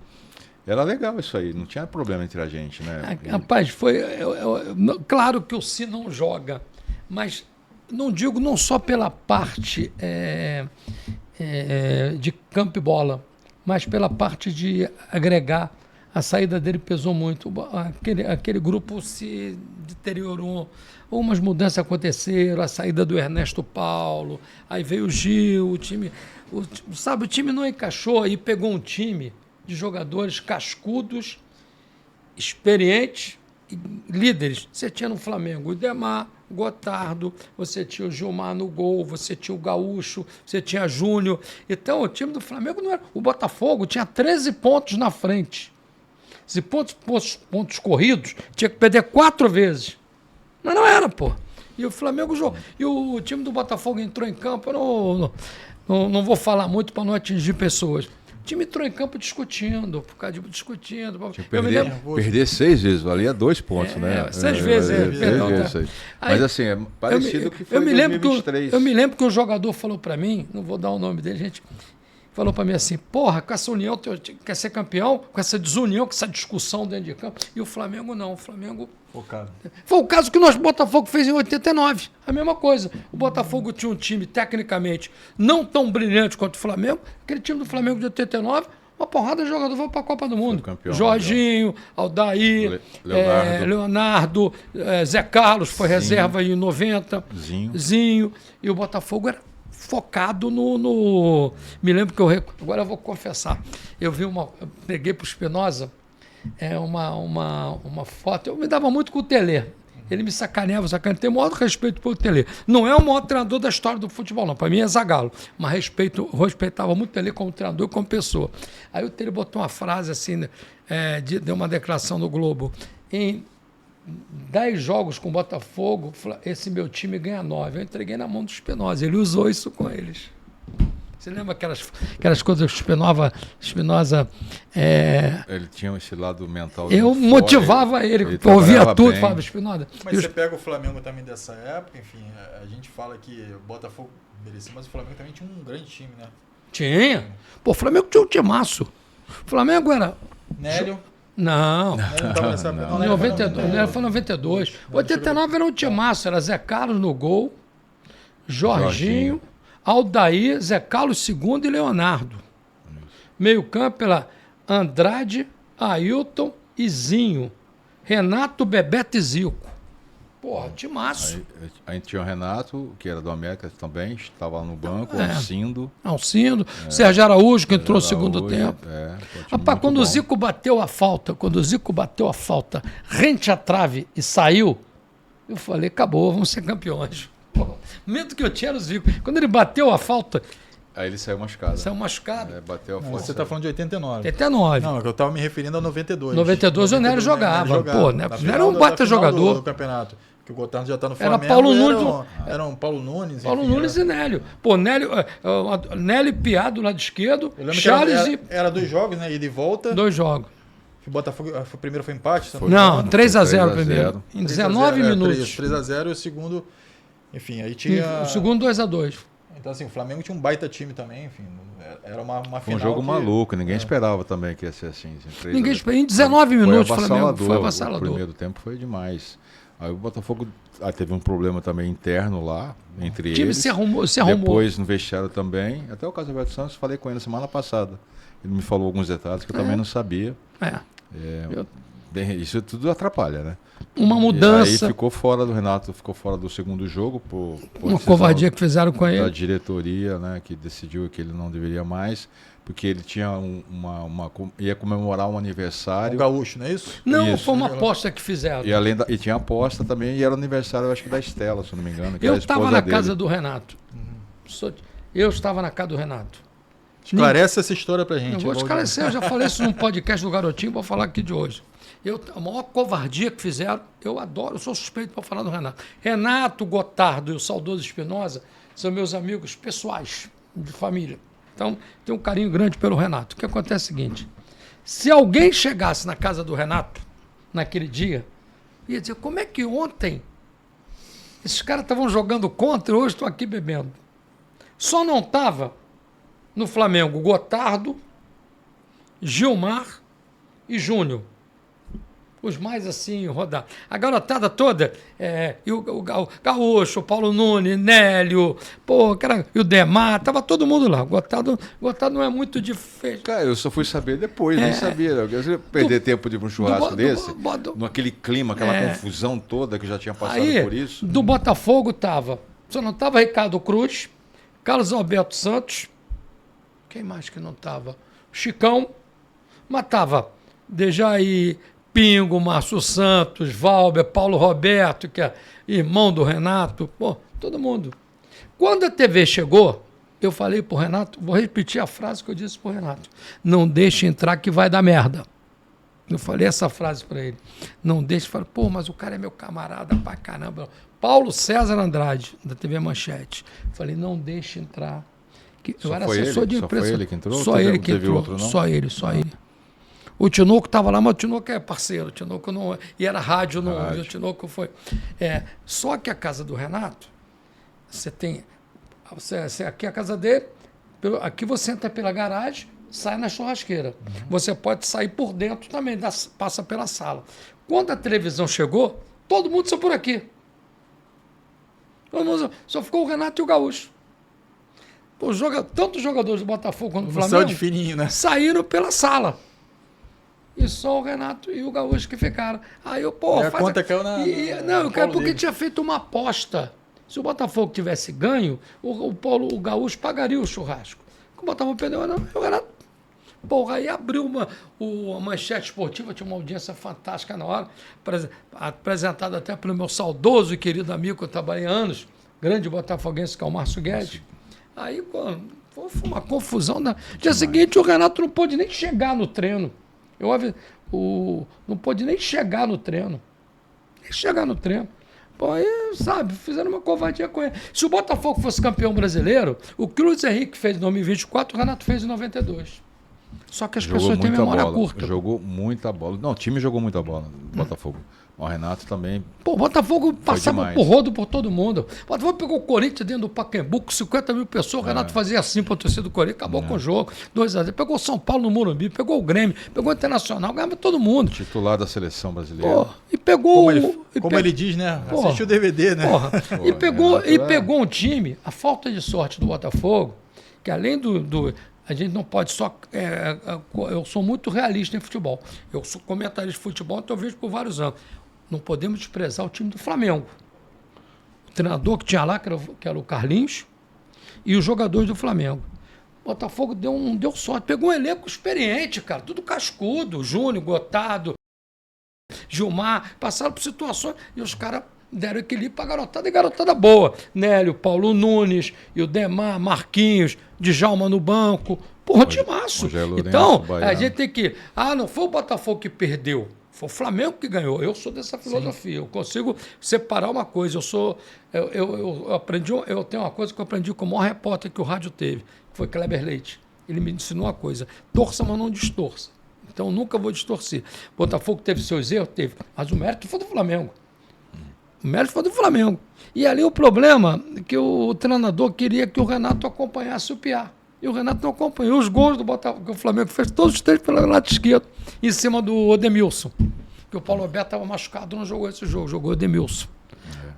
Era legal isso aí, não tinha problema entre a gente, né? Rapaz, claro que o Si não joga, mas não digo não só pela parte de campo e bola, mas pela parte de agregar. A saída dele pesou muito. Aquele grupo se deteriorou. Umas mudanças aconteceram, a saída do Ernesto Paulo, aí veio o Gil, o time não encaixou, aí pegou um time de jogadores cascudos, experientes e líderes. Você tinha no Flamengo o Demar, o Gotardo, você tinha o Gilmar no gol, você tinha o Gaúcho, você tinha Júnior. Então o time do Flamengo não era... O Botafogo tinha 13 pontos na frente. Se pontos corridos, tinha que perder 4 vezes. Mas não era, pô. E o Flamengo jogou. E o time do Botafogo entrou em campo, eu não vou falar muito para não atingir pessoas. O time entrou em campo discutindo. Perder 6 vezes, valia 2 pontos, né? 6 vezes. Mas assim, é parecido que foi em 2023. Eu me lembro que um jogador falou para mim, não vou dar o nome dele, gente... Falou para mim assim, porra, com essa união, quer ser campeão, com essa desunião, com essa discussão dentro de campo. E o Flamengo não, o Flamengo... Focado. Foi o caso que o nosso Botafogo fez em 89, a mesma coisa. O Botafogo tinha um time, tecnicamente, não tão brilhante quanto o Flamengo. Aquele time do Flamengo de 89, uma porrada de jogador foi para a Copa do Mundo. Campeão, Jorginho, Aldair, Leonardo, Zé Carlos, foi reserva em 90. Zinho. E o Botafogo era... focado no... Me lembro que agora eu vou confessar. Eu peguei para o Espinosa uma foto. Eu me dava muito com o Telê. Ele me sacaneava. Tenho o maior respeito pelo Telê. Não é o maior treinador da história do futebol, não. Para mim é Zagallo. Mas respeitava muito o Telê como treinador e como pessoa. Aí o Telê botou uma frase assim, deu uma declaração no Globo. Em 10 jogos com o Botafogo, esse meu time ganha 9. Eu entreguei na mão do Espinosa. Ele usou isso com eles. Você lembra aquelas coisas que o Espinosa... Ele tinha esse lado mental. Eu motivava ele ouvia tudo, falava Espinosa. Mas você pega o Flamengo também dessa época, enfim, a gente fala que o Botafogo merecia, mas o Flamengo também tinha um grande time, né? Tinha. Pô, o Flamengo tinha um timaço. O Flamengo era... Nélio. Não. Não. 92, foi 92. 89 era um timaço, era Zé Carlos no gol, Jorginho, Aldair, Zé Carlos II e Leonardo. Meio campo era Andrade, Ailton e Zinho. Renato, Bebeto e Zico. Porra, timaço. Aí tinha o Renato, que era do América também, estava lá no banco, Alcindo, Sérgio Araújo, que entrou no segundo tempo. Rapaz, quando o Zico bateu a falta, rente à trave e saiu, eu falei, acabou, vamos ser campeões. Porra, medo que eu tinha era o Zico. Quando ele bateu a falta... Aí ele saiu machucado. Bateu a falta. Você está falando de 89. 89. Não, eu estava me referindo a 92. 92 o Nélio jogava. Pô, Nélio era um baita jogador. Do campeonato. Que o Gotardo já está no Flamengo. Era Paulo Nunes. Era um Paulo Nunes. Paulo Nunes e Nélio. Pô, Nélio e Piá do lado esquerdo. Charles era 2 jogos, né? Ida e volta. 2 jogos. O Botafogo, o primeiro foi empate? Não, 3-0 primeiro. Em 19 minutos. 3-0 e o segundo... Enfim, aí tinha... O segundo 2-2. Então, assim, o Flamengo tinha um baita time também, enfim, era uma final. Foi um jogo maluco, ninguém esperava também que ia ser assim. Ninguém esperava. Em 19 minutos o Flamengo foi avassalador. O primeiro tempo foi demais. Aí o Botafogo teve um problema também interno lá, entre eles. O time se arrumou. Depois no vestiário também. Até o Caso Alberto Santos, falei com ele semana passada. Ele me falou alguns detalhes que eu também não sabia. Isso tudo atrapalha, né? Uma mudança. Aí ficou fora do Renato, ficou fora do segundo jogo. Por uma covardia que fizeram com ele. Da diretoria, né? Que decidiu que ele não deveria mais. Porque ele tinha ia comemorar um aniversário. O Gaúcho, não é isso? Não, Isso. foi uma aposta que fizeram. E tinha aposta também, e era aniversário, eu acho que da Estela, se não me engano. Eu estava na casa do Renato. Eu estava na casa do Renato. Esclarece essa história pra gente. Eu vou esclarecer, eu já falei isso num podcast do Garotinho, vou falar aqui de hoje. A maior covardia que fizeram, eu adoro, eu sou suspeito para falar do Renato. Renato Gotardo e o saudoso Espinosa são meus amigos pessoais, de família. Então, tenho um carinho grande pelo Renato. O que acontece é o seguinte, se alguém chegasse na casa do Renato, naquele dia, ia dizer, como é que ontem esses caras estavam jogando contra e hoje estão aqui bebendo? Só não estava no Flamengo Gotardo, Gilmar e Júnior. Os mais assim, rodados. A garotada toda, e o Gaúcho, o Paulo Nunes, Nélio, e o Demar, tava todo mundo lá. Gotardo não é muito difícil. Cara, eu só fui saber depois, nem sabia. Eu perder tempo de ir para um churrasco desse, naquele clima, aquela confusão toda que já tinha passado por isso. Do Botafogo tava, só não tava Ricardo Cruz, Carlos Alberto Santos, quem mais que não tava? Chicão, mas tava Dejaí, Pingo, Márcio Santos, Valber, Paulo Roberto, que é irmão do Renato, todo mundo. Quando a TV chegou, eu falei pro Renato, vou repetir a frase que eu disse pro Renato, não deixe entrar que vai dar merda. Eu falei essa frase para ele. Não deixe, falei, mas o cara é meu camarada pra caramba. Paulo César Andrade, da TV Manchete. Falei, não deixe entrar. Eu era assessor de imprensa. Só foi ele que entrou? Só ele que entrou. Outro, não? Só ele. O Tinoco estava lá, mas o Tinoco é parceiro. O Tinoco não. E era rádio, não. Rádio. O Tinoco foi. Só que a casa do Renato, você tem. Aqui é a casa dele, aqui você entra pela garagem, sai na churrasqueira. Você pode sair por dentro também, passa pela sala. Quando a televisão chegou, todo mundo saiu por aqui. Só ficou o Renato e o Gaúcho. Tanto os jogadores do Botafogo quanto do Flamengo de fininho, né? saíram pela sala. E só o Renato e o Gaúcho que ficaram. Aí eu, a conta caiu não, eu quero porque tinha feito uma aposta. Se o Botafogo tivesse ganho, o Gaúcho pagaria o churrasco. O Botafogo perdeu, não. O Renato. Aí abriu a Manchete Esportiva, tinha uma audiência fantástica na hora, apresentada até pelo meu saudoso e querido amigo, que eu trabalhei há anos, grande botafoguense, que é o Márcio Guedes. Aí, foi uma confusão. Dia seguinte, o Renato não pôde nem chegar no treino. Não pôde nem chegar no treino. Aí, sabe, fizeram uma covardia com ele. Se o Botafogo fosse campeão brasileiro, o que o Luiz Henrique fez em 2024, o Renato fez em 92. Só que as pessoas têm memória curta. Jogou muita bola. Não, o time jogou muita bola, Botafogo. O Renato também. O Botafogo passava por rodo por todo mundo. O Botafogo pegou o Corinthians dentro do Pacaembu com 50 mil pessoas. O Renato fazia assim para a torcida do Corinthians, acabou com o jogo. 2-0. Pegou o São Paulo no Morumbi, pegou o Grêmio, pegou o Internacional, ganhava todo mundo. Titular da seleção brasileira. E pegou. Como ele diz, né? Assiste o DVD, né? E pegou um time, a falta de sorte do Botafogo, que além a gente não pode só. Eu sou muito realista em futebol. Eu sou comentarista de futebol, então eu vejo por vários anos. Não podemos desprezar o time do Flamengo. O treinador que tinha lá, que era o Carlinhos, e os jogadores do Flamengo. O Botafogo deu sorte. Pegou um elenco experiente, cara. Tudo cascudo. Júnior, Gotardo, Gilmar. Passaram por situações. E os caras deram equilíbrio para a garotada. E garotada boa. Nélio, Paulo Nunes, e o Demar, Marquinhos, Djalma no banco. Timaço. Então, a gente tem que... não foi o Botafogo que perdeu. Foi o Flamengo que ganhou. Eu sou dessa filosofia. Sim. Eu consigo separar uma coisa. Eu aprendi. Eu tenho uma coisa que eu aprendi com o maior repórter que o rádio teve, que foi Kleber Leite. Ele me ensinou uma coisa: torça, mas não distorça. Então, eu nunca vou distorcer. O Botafogo teve seus erros? Teve. Mas o mérito foi do Flamengo. O mérito foi do Flamengo. E ali o problema é que o treinador queria que o Renato acompanhasse o Piá. E o Renato não acompanhou os gols do Botafogo, que o Flamengo fez todos os três pelo lado esquerdo, em cima do Odemilson. Que o Paulo Roberto estava machucado, não jogou esse jogo, jogou o Odemilson.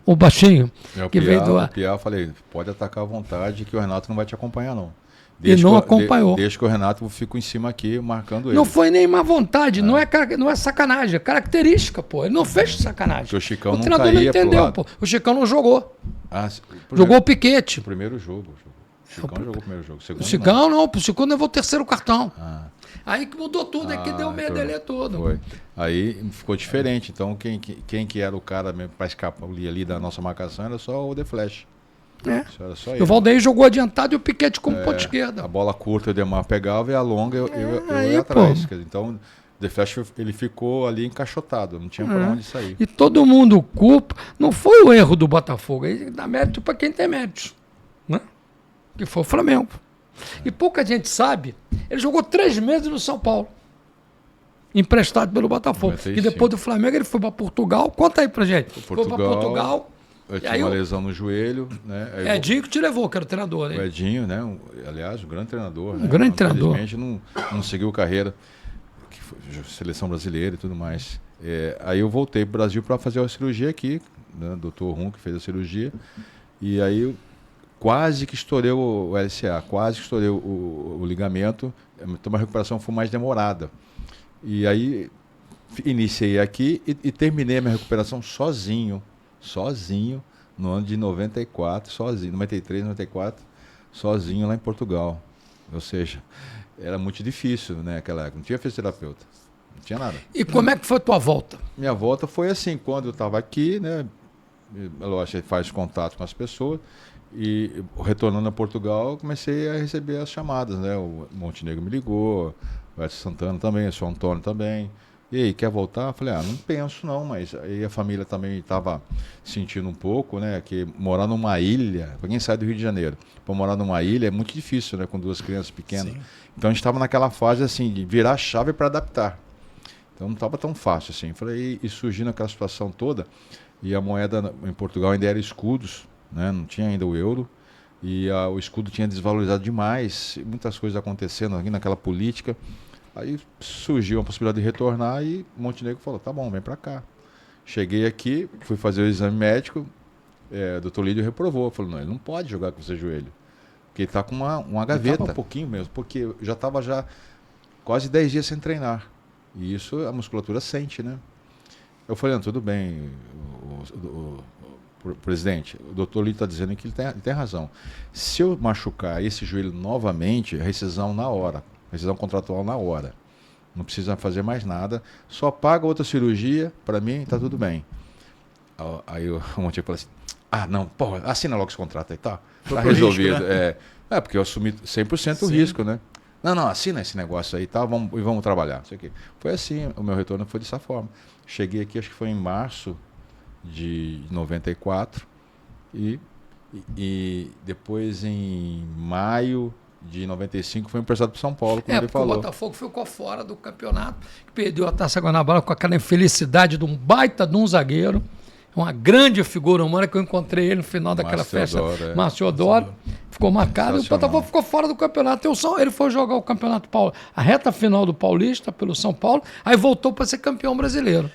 O baixinho, que veio do... O Piá, eu falei, pode atacar à vontade, que o Renato não vai te acompanhar, não. E não acompanhou. Desde que o Renato fico em cima aqui, marcando ele. Não foi nem má vontade, não é sacanagem, é característica, pô. Ele não fez sacanagem. Porque o Chicão não treinador caía não entendeu, pro lado. pô. O Chicão não jogou. Jogou Jogou o Piquete. O primeiro jogo. O Chicão jogou o primeiro jogo. O Chicão não, o Chicão levou o terceiro cartão. Ah. Aí que mudou tudo, aí que deu medo dele todo. Foi. Aí ficou diferente. Então, quem que era o cara mesmo para escapar ali da nossa marcação era só o The Flash. Era só ele. O Valdeir jogou adiantado e o Piquete como ponta esquerda. A bola curta o Demar pegava e a longa eu ia atrás. Então, o The Flash ele ficou ali encaixotado, não tinha para onde sair. E todo mundo culpa. Não foi o erro do Botafogo, aí dá mérito para quem tem méritos. Né? Que foi o Flamengo. E pouca gente sabe, ele jogou 3 meses no São Paulo. Emprestado pelo Botafogo. E depois do Flamengo ele foi para Portugal. Conta aí pra gente. Foi para Portugal. Eu tinha uma lesão no joelho, né? Edinho que te levou, que era o treinador, né? O Edinho, né? Aliás, um grande treinador. Um grande treinador. Infelizmente não seguiu carreira, que foi seleção brasileira e tudo mais. Aí eu voltei para o Brasil para fazer a cirurgia aqui, né? Dr. Rum que fez a cirurgia. E aí eu quase que estourei o LCA, quase que estourei o ligamento. Então a recuperação foi mais demorada. E aí iniciei aqui e terminei a minha recuperação sozinho, no ano de 94, sozinho, 93, 94, sozinho lá em Portugal. Ou seja, era muito difícil, né, aquela época. Não tinha fisioterapeuta, não tinha nada. E como é que foi a tua volta? Minha volta foi assim, quando eu estava aqui, né, lógico, faz contato com as pessoas, e retornando a Portugal, comecei a receber as chamadas, né, o Montenegro me ligou, o Edson Santana também, o São Antônio também. E aí, quer voltar? Eu falei, não penso não, mas aí a família também estava sentindo um pouco, né, que morar numa ilha, para quem sai do Rio de Janeiro, para morar numa ilha é muito difícil, né, com 2 crianças pequenas. Sim. Então a gente estava naquela fase assim, de virar a chave para adaptar. Então não estava tão fácil assim. Falei, e surgindo aquela situação toda, e a moeda em Portugal ainda era escudos, né, não tinha ainda o euro, e o escudo tinha desvalorizado demais, muitas coisas acontecendo aqui naquela política. Aí surgiu a possibilidade de retornar e o Montenegro falou, tá bom, vem para cá. Cheguei aqui, fui fazer o exame médico, o doutor Lídio reprovou. Falou, não, ele não pode jogar com esse joelho, porque ele está com uma gaveta. Um pouquinho mesmo, porque eu já estava quase 10 dias sem treinar. E isso a musculatura sente, né? Eu falei, tudo bem, presidente, o doutor Lídio está dizendo que ele tem razão. Se eu machucar esse joelho novamente, rescisão na hora. Rescisão contratual na hora. Não precisa fazer mais nada. Só paga outra cirurgia, para mim, tá tudo bem. Aí o Monte falou assim, não, porra, assina logo esse contrato aí, tá resolvido. Risco, né? Porque eu assumi 100% o risco, né? Não, assina esse negócio aí, tá, vamos trabalhar. Isso aqui. Foi assim, o meu retorno foi dessa forma. Cheguei aqui, acho que foi em março de 94 e depois em maio de 95 foi emprestado para São Paulo, como ele falou. O Botafogo ficou fora do campeonato, perdeu a Taça Guanabara com aquela infelicidade de um baita de um zagueiro, uma grande figura humana que eu encontrei ele no final daquela festa, Márcio Odoro, ficou marcado e o Botafogo ficou fora do campeonato. Ele foi jogar o campeonato Paulista, a reta final do Paulista pelo São Paulo, aí voltou para ser campeão brasileiro.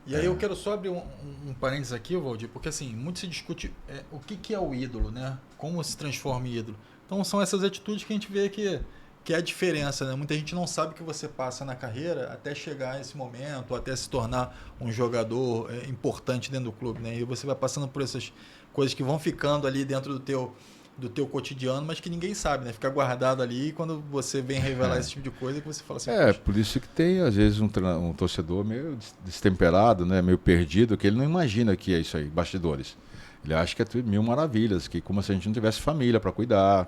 E aí eu quero só abrir um parênteses aqui, Valdir, porque assim, muito se discute o que é o ídolo, né? Como se transforma em ídolo. Então são essas atitudes que a gente vê que é a diferença, né? Muita gente não sabe o que você passa na carreira até chegar a esse momento, até se tornar um jogador importante dentro do clube, né? E você vai passando por essas coisas que vão ficando ali dentro do teu cotidiano, mas que ninguém sabe, né? Fica guardado ali e quando você vem revelar esse tipo de coisa que você fala assim... por isso que tem, às vezes, um torcedor meio destemperado, né? Meio perdido, que ele não imagina que é isso aí, bastidores. Ele acha que é tudo mil maravilhas, que como se a gente não tivesse família para cuidar,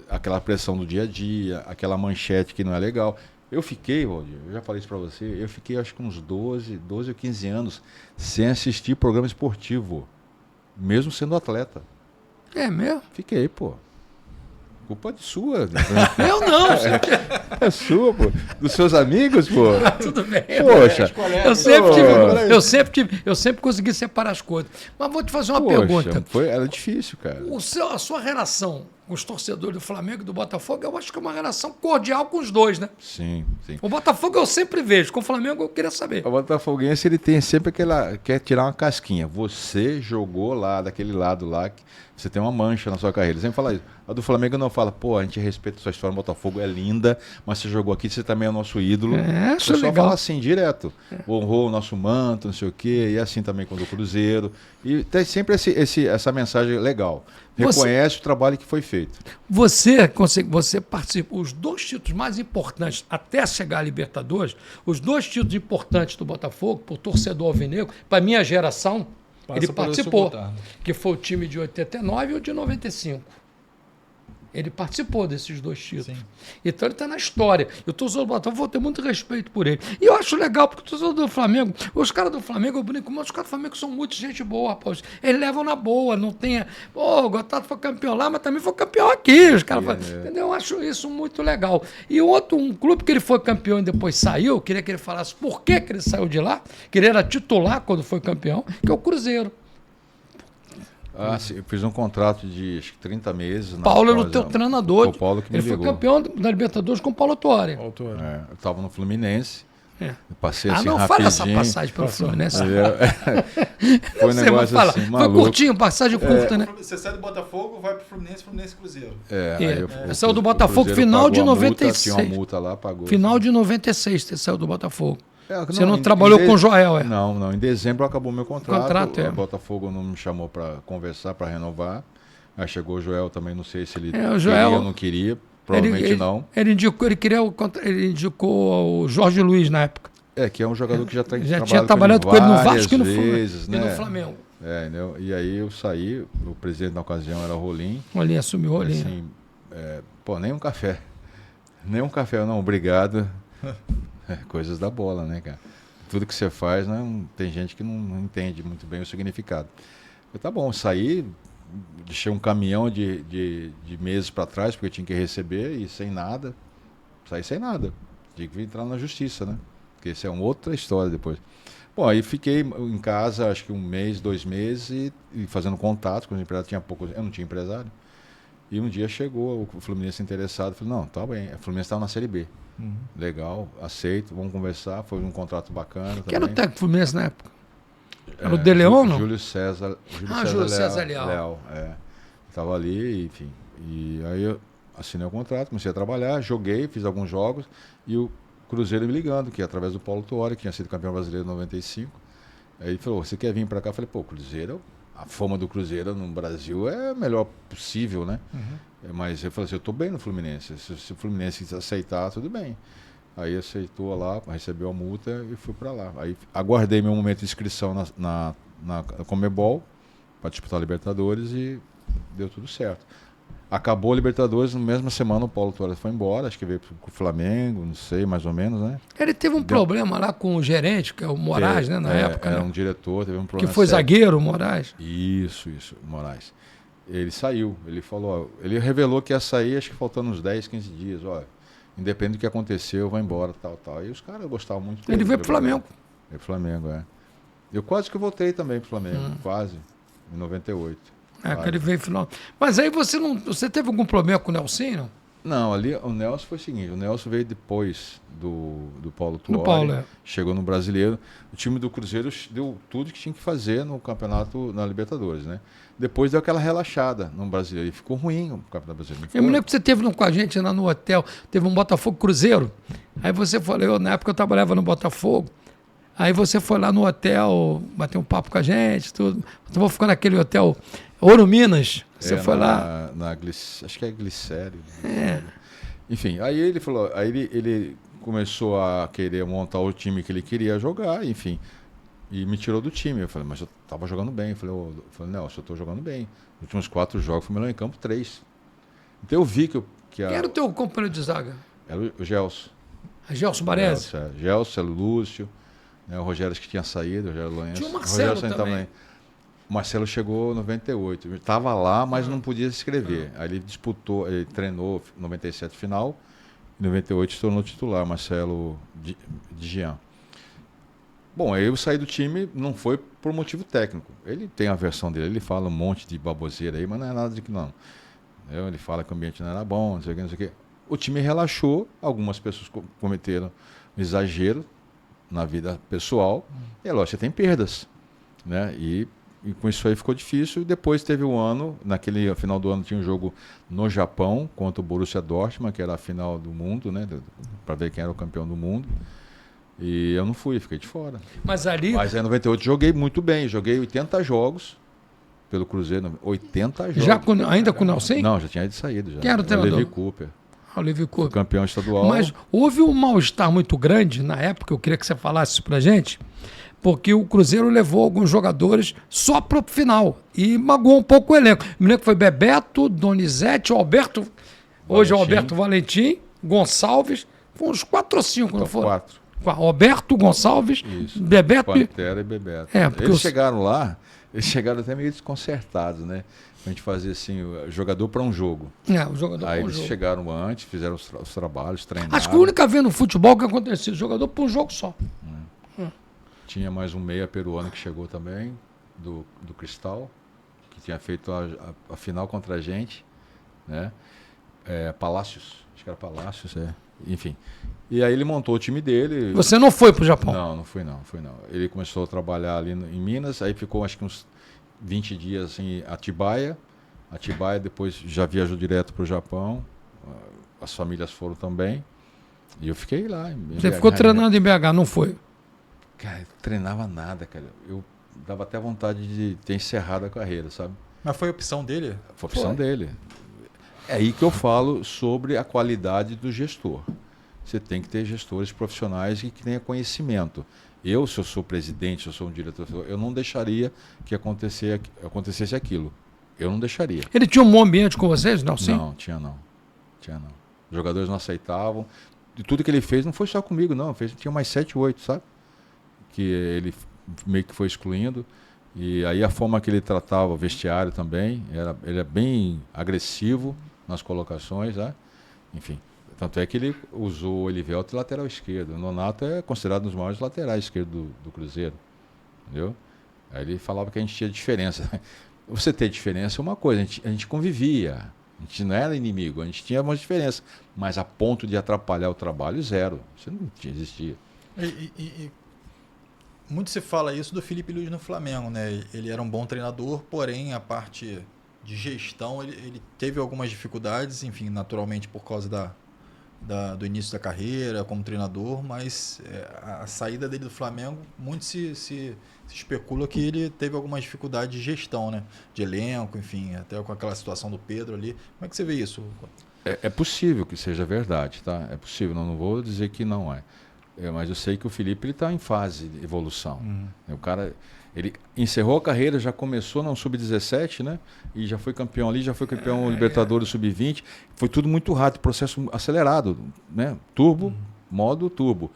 aquela pressão do dia a dia, aquela manchete que não é legal. Eu fiquei, Valdir, eu já falei isso para você, eu fiquei acho que uns 12 ou 15 anos sem assistir programa esportivo, mesmo sendo atleta. É mesmo? Fiquei, pô. Culpa de sua. Eu não. É sua, pô. Dos seus amigos, pô. Tudo bem. Poxa. Eu sempre consegui separar as coisas. Mas vou te fazer uma pergunta. Era difícil, cara. A sua relação com os torcedores do Flamengo e do Botafogo, eu acho que é uma relação cordial com os dois, né? Sim, sim. O Botafogo eu sempre vejo, com o Flamengo eu queria saber. O botafoguense, ele tem sempre quer tirar uma casquinha. Você jogou lá, daquele lado lá, que você tem uma mancha na sua carreira. Ele sempre fala isso. A do Flamengo não fala, pô, a gente respeita a sua história, o Botafogo é linda, mas você jogou aqui, você também é nosso ídolo. É, o isso é pessoal legal. fala assim, direto. Honrou o nosso manto, não sei o quê, e assim também com o do Cruzeiro. E tem sempre essa mensagem legal. Reconhece o trabalho que foi feito. Você participa, os dois títulos mais importantes até chegar à Libertadores, os dois títulos importantes do Botafogo, por torcedor alvinegro, para minha geração, ele participou, que foi o time de 89 e o de 95. Ele participou desses dois títulos. Sim. Então ele está na história. Eu estou usando o Botafogo, vou ter muito respeito por ele. E eu acho legal, porque o torcedor do Flamengo, os caras do Flamengo, eu brinco, mas os caras do Flamengo são muito gente boa, rapaz. Eles levam na boa, não tem. O Gotardo foi campeão lá, mas também foi campeão aqui. Os caras entendeu? Eu acho isso muito legal. E um clube que ele foi campeão e depois saiu, eu queria que ele falasse por que ele saiu de lá, que ele era titular quando foi campeão, que é o Cruzeiro. Sim, eu fiz um contrato de acho que 30 meses. Paulo era o teu treinador. Foi o Paulo que me ele ligou. foi campeão da Libertadores com o Paulo Tuori. Eu estava no Fluminense. É. Eu passei assim não, rapidinho. fala essa passagem pelo Fluminense. Foi um negócio assim, Foi maluco. curtinho, passagem curta, né? Você sai do Botafogo, vai pro Fluminense Cruzeiro. Você saiu do Botafogo final de 96. Tinha uma multa lá, pagou. Final de 96 você saiu do Botafogo. Você não em trabalhou com o Joel, Não. Em dezembro acabou meu contrato. É. O Botafogo não me chamou para conversar, para renovar. Aí chegou o Joel também, não sei se ele o Joel, queria ou não queria. Provavelmente não. Ele indicou o Jorge Luiz na época. Que é um jogador que já tinha trabalhado com ele no Vasco e no Flamengo. Entendeu? E aí eu saí, o presidente na ocasião era o Rolim. Rolim assumiu o Rolim. Assim, nem um café. Nem um café, não, obrigado. Coisas da bola, né, cara? Tudo que você faz, tem gente que não entende muito bem o significado. Eu, tá bom, saí, deixei um caminhão de meses para trás, porque eu tinha que receber, e sem nada. Saí sem nada. Tinha que entrar na justiça, né? Porque isso é uma outra história depois. Bom, aí fiquei em casa, acho que 1 mês, 2 meses, e fazendo contato com os empresários. Eu não tinha empresário. E um dia chegou o Fluminense interessado. Falei, não, tá bem. O Fluminense estava na Série B. Legal, aceito, vamos conversar. Foi um contrato bacana. Quem era o técnico do Fluminense na época? Era o De Leon, não? Júlio César Leal. Estava ali, enfim. E aí eu assinei o contrato, comecei a trabalhar, joguei, fiz alguns jogos. E o Cruzeiro me ligando, que através do Paulo Tuori, que tinha sido campeão brasileiro em 95. Aí ele falou, você quer vir para cá? Eu falei, pô, Cruzeiro, a fama do Cruzeiro no Brasil é a melhor possível, né? Mas eu falei assim, eu estou bem no Fluminense, se o Fluminense aceitar, tudo bem. Aí aceitou lá, recebeu a multa e fui para lá. Aí aguardei meu momento de inscrição na Conmebol para disputar a Libertadores e deu tudo certo. Acabou a Libertadores, na mesma semana o Paulo Tuori foi embora, acho que veio pro Flamengo, não sei, mais ou menos, né? Ele teve um problema lá com o gerente, que é o Moraes, né, na época. Era né? um diretor, teve um problema. Que foi sério. zagueiro, o Moraes. Isso, o Moraes. Ele saiu, ele falou, ele revelou que ia sair, acho que faltando uns 10, 15 dias, olha, independente do que aconteceu, eu vou embora, tal. E os caras gostavam muito dele. Ele veio pro Flamengo. Veio pro Flamengo, Eu quase que voltei também pro Flamengo, quase, em 98. Que ele veio final. Mas aí você teve algum problema com o Nelsinho? Não, ali o Nelson foi o seguinte, o Nelson veio depois do Paulo Tuori, Paulo, chegou no Brasileiro, o time do Cruzeiro deu tudo que tinha que fazer no campeonato, na Libertadores, né? Depois deu aquela relaxada no Brasileiro, e ficou ruim o campeonato brasileiro. Eu me lembro que você teve com a gente lá no hotel, teve um Botafogo Cruzeiro, aí você falou, na época eu trabalhava no Botafogo, aí você foi lá no hotel, bater um papo com a gente, tudo, então ficou naquele hotel Ouro Minas, você foi lá. Acho que é Glicério. Enfim, aí ele falou, aí ele começou a querer montar o time que ele queria jogar, enfim, e me tirou do time. Eu falei, mas eu tava jogando bem. Eu falei, Nelson, eu tô jogando bem. Nos últimos 4 jogos, fui melhor em campo 3. Então eu vi que Quem era o teu companheiro de zaga? Era o Gelson. Gelson Baresi? Gelson, Lúcio, né, o Rogério que tinha saído, o Rogério Lourenço. Tinha o Marcelo também. O Marcelo chegou em 98. Ele estava lá, mas não podia se inscrever. Aí ele disputou, ele treinou em 97 final, em 98 se tornou titular, Marcelo de Jean. Bom, aí eu saí do time, não foi por motivo técnico. Ele tem a versão dele, ele fala um monte de baboseira aí, mas não é nada de que não. Entendeu? Ele fala que o ambiente não era bom, não sei o que, não sei o que. O time relaxou, algumas pessoas cometeram um exagero na vida pessoal, e é lógico, você tem perdas, né? E com isso aí ficou difícil. E depois teve um ano, naquele final do ano tinha um jogo no Japão contra o Borussia Dortmund, que era a final do mundo, né? Para ver quem era o campeão do mundo. E eu não fui, fiquei de fora. Mas ali... Mas em 98 joguei muito bem, joguei 80 jogos pelo Cruzeiro, 80 jogos. Já ainda com o Nelson? Não, já tinha saído. Já. Quem era o treinador? Levi Cooper. Olívio Cooper. Campeão estadual. Mas houve um mal-estar muito grande na época, eu queria que você falasse isso pra gente, porque o Cruzeiro levou alguns jogadores só pro final e magoou um pouco o elenco. Me lembro que foi Bebeto, Donizete, Alberto, hoje é o Alberto Valentim, Gonçalves, foram uns 4 ou 5, então, não foram? 4. Alberto, Gonçalves, Isso. Bebeto Pantera e Bebeto. Eles chegaram lá, eles chegaram até meio desconcertados, né? A gente fazia assim, o jogador para um jogo. O jogador Aí para um eles jogo. chegaram antes, fizeram os trabalhos, treinaram. Acho que a única vez no futebol que acontecia, jogador para um jogo só. Tinha mais um meia peruano que chegou também, do Cristal, que tinha feito a final contra a gente, né? Palácios, acho que era Palácios, enfim. E aí ele montou o time dele. Você não foi pro Japão? Não fui não. Ele começou a trabalhar ali em Minas, aí ficou acho que uns 20 dias em Atibaia. Atibaia depois já viajou direto para o Japão. As famílias foram também. E eu fiquei lá. Você ficou treinando em BH, não foi? Cara, eu treinava nada, cara. Eu dava até vontade de ter encerrado a carreira, sabe? Mas foi opção dele? Foi opção dele. É aí que eu falo sobre a qualidade do gestor. Você tem que ter gestores profissionais que tenham conhecimento. Se eu sou presidente, se eu sou um diretor, eu não deixaria que acontecesse aquilo. Eu não deixaria. Ele tinha um bom ambiente com vocês, não? Sim? Não, tinha não. Os jogadores não aceitavam. De tudo que ele fez, não foi só comigo, não. Tinha mais 7, 8, sabe? Que ele meio que foi excluindo. E aí a forma que ele tratava o vestiário também, ele é bem agressivo nas colocações, né? Enfim. Tanto é que ele usou o Elivelto de lateral esquerdo. O Nonato é considerado um dos maiores laterais esquerdos do Cruzeiro. Entendeu? Aí ele falava que a gente tinha diferença. Você ter diferença é uma coisa, a gente convivia. A gente não era inimigo, a gente tinha uma diferença. Mas a ponto de atrapalhar o trabalho, zero. Isso não existia. E muito se fala isso do Felipe Luiz no Flamengo, né? Ele era um bom treinador, porém a parte de gestão ele teve algumas dificuldades, enfim, naturalmente por causa do início da carreira como treinador, mas a saída dele do Flamengo, muito se especula que ele teve algumas dificuldades de gestão, né? De elenco, enfim, até com aquela situação do Pedro ali. Como é que você vê isso? É possível que seja verdade, tá? É possível, não vou dizer que não é. Mas eu sei que o Felipe está em fase de evolução. O cara, ele encerrou a carreira, já começou no Sub-17, né? E já foi campeão ali, já foi campeão Libertadores Sub-20. Foi tudo muito rápido, processo acelerado, né? Turbo, modo turbo.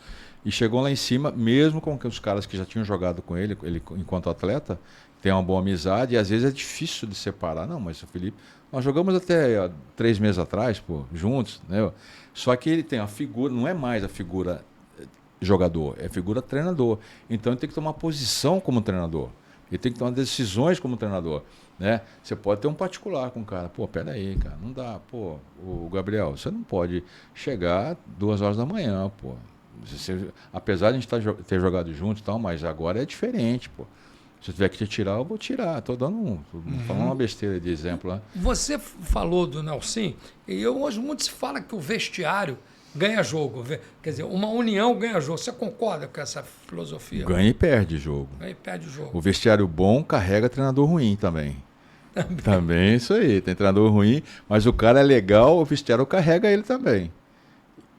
E chegou lá em cima, mesmo com os caras que já tinham jogado com ele enquanto atleta, tem uma boa amizade, e às vezes é difícil de separar. Não, mas o Felipe, nós jogamos até 3 meses atrás, juntos, né? Só que ele tem a figura, não é mais a figura jogador, é figura treinador. Então ele tem que tomar posição como treinador. Ele tem que tomar decisões como treinador, né? Você pode ter um particular com o cara. Pô, peraí, cara, não dá. Pô, o Gabriel, você não pode chegar 2 horas da manhã, pô. Apesar de a gente ter jogado junto e tal, mas agora é diferente, pô. Se eu tiver que te tirar, eu vou tirar. Estou dando falando uma besteira de exemplo, né? Você falou do Nelson, e hoje muito se fala que o vestiário ganha jogo. Quer dizer, uma união ganha jogo. Você concorda com essa filosofia? Ganha e perde jogo. Ganha e perde o jogo. O vestiário bom carrega treinador ruim também. Também isso aí. Tem treinador ruim, mas o cara é legal, o vestiário carrega ele também.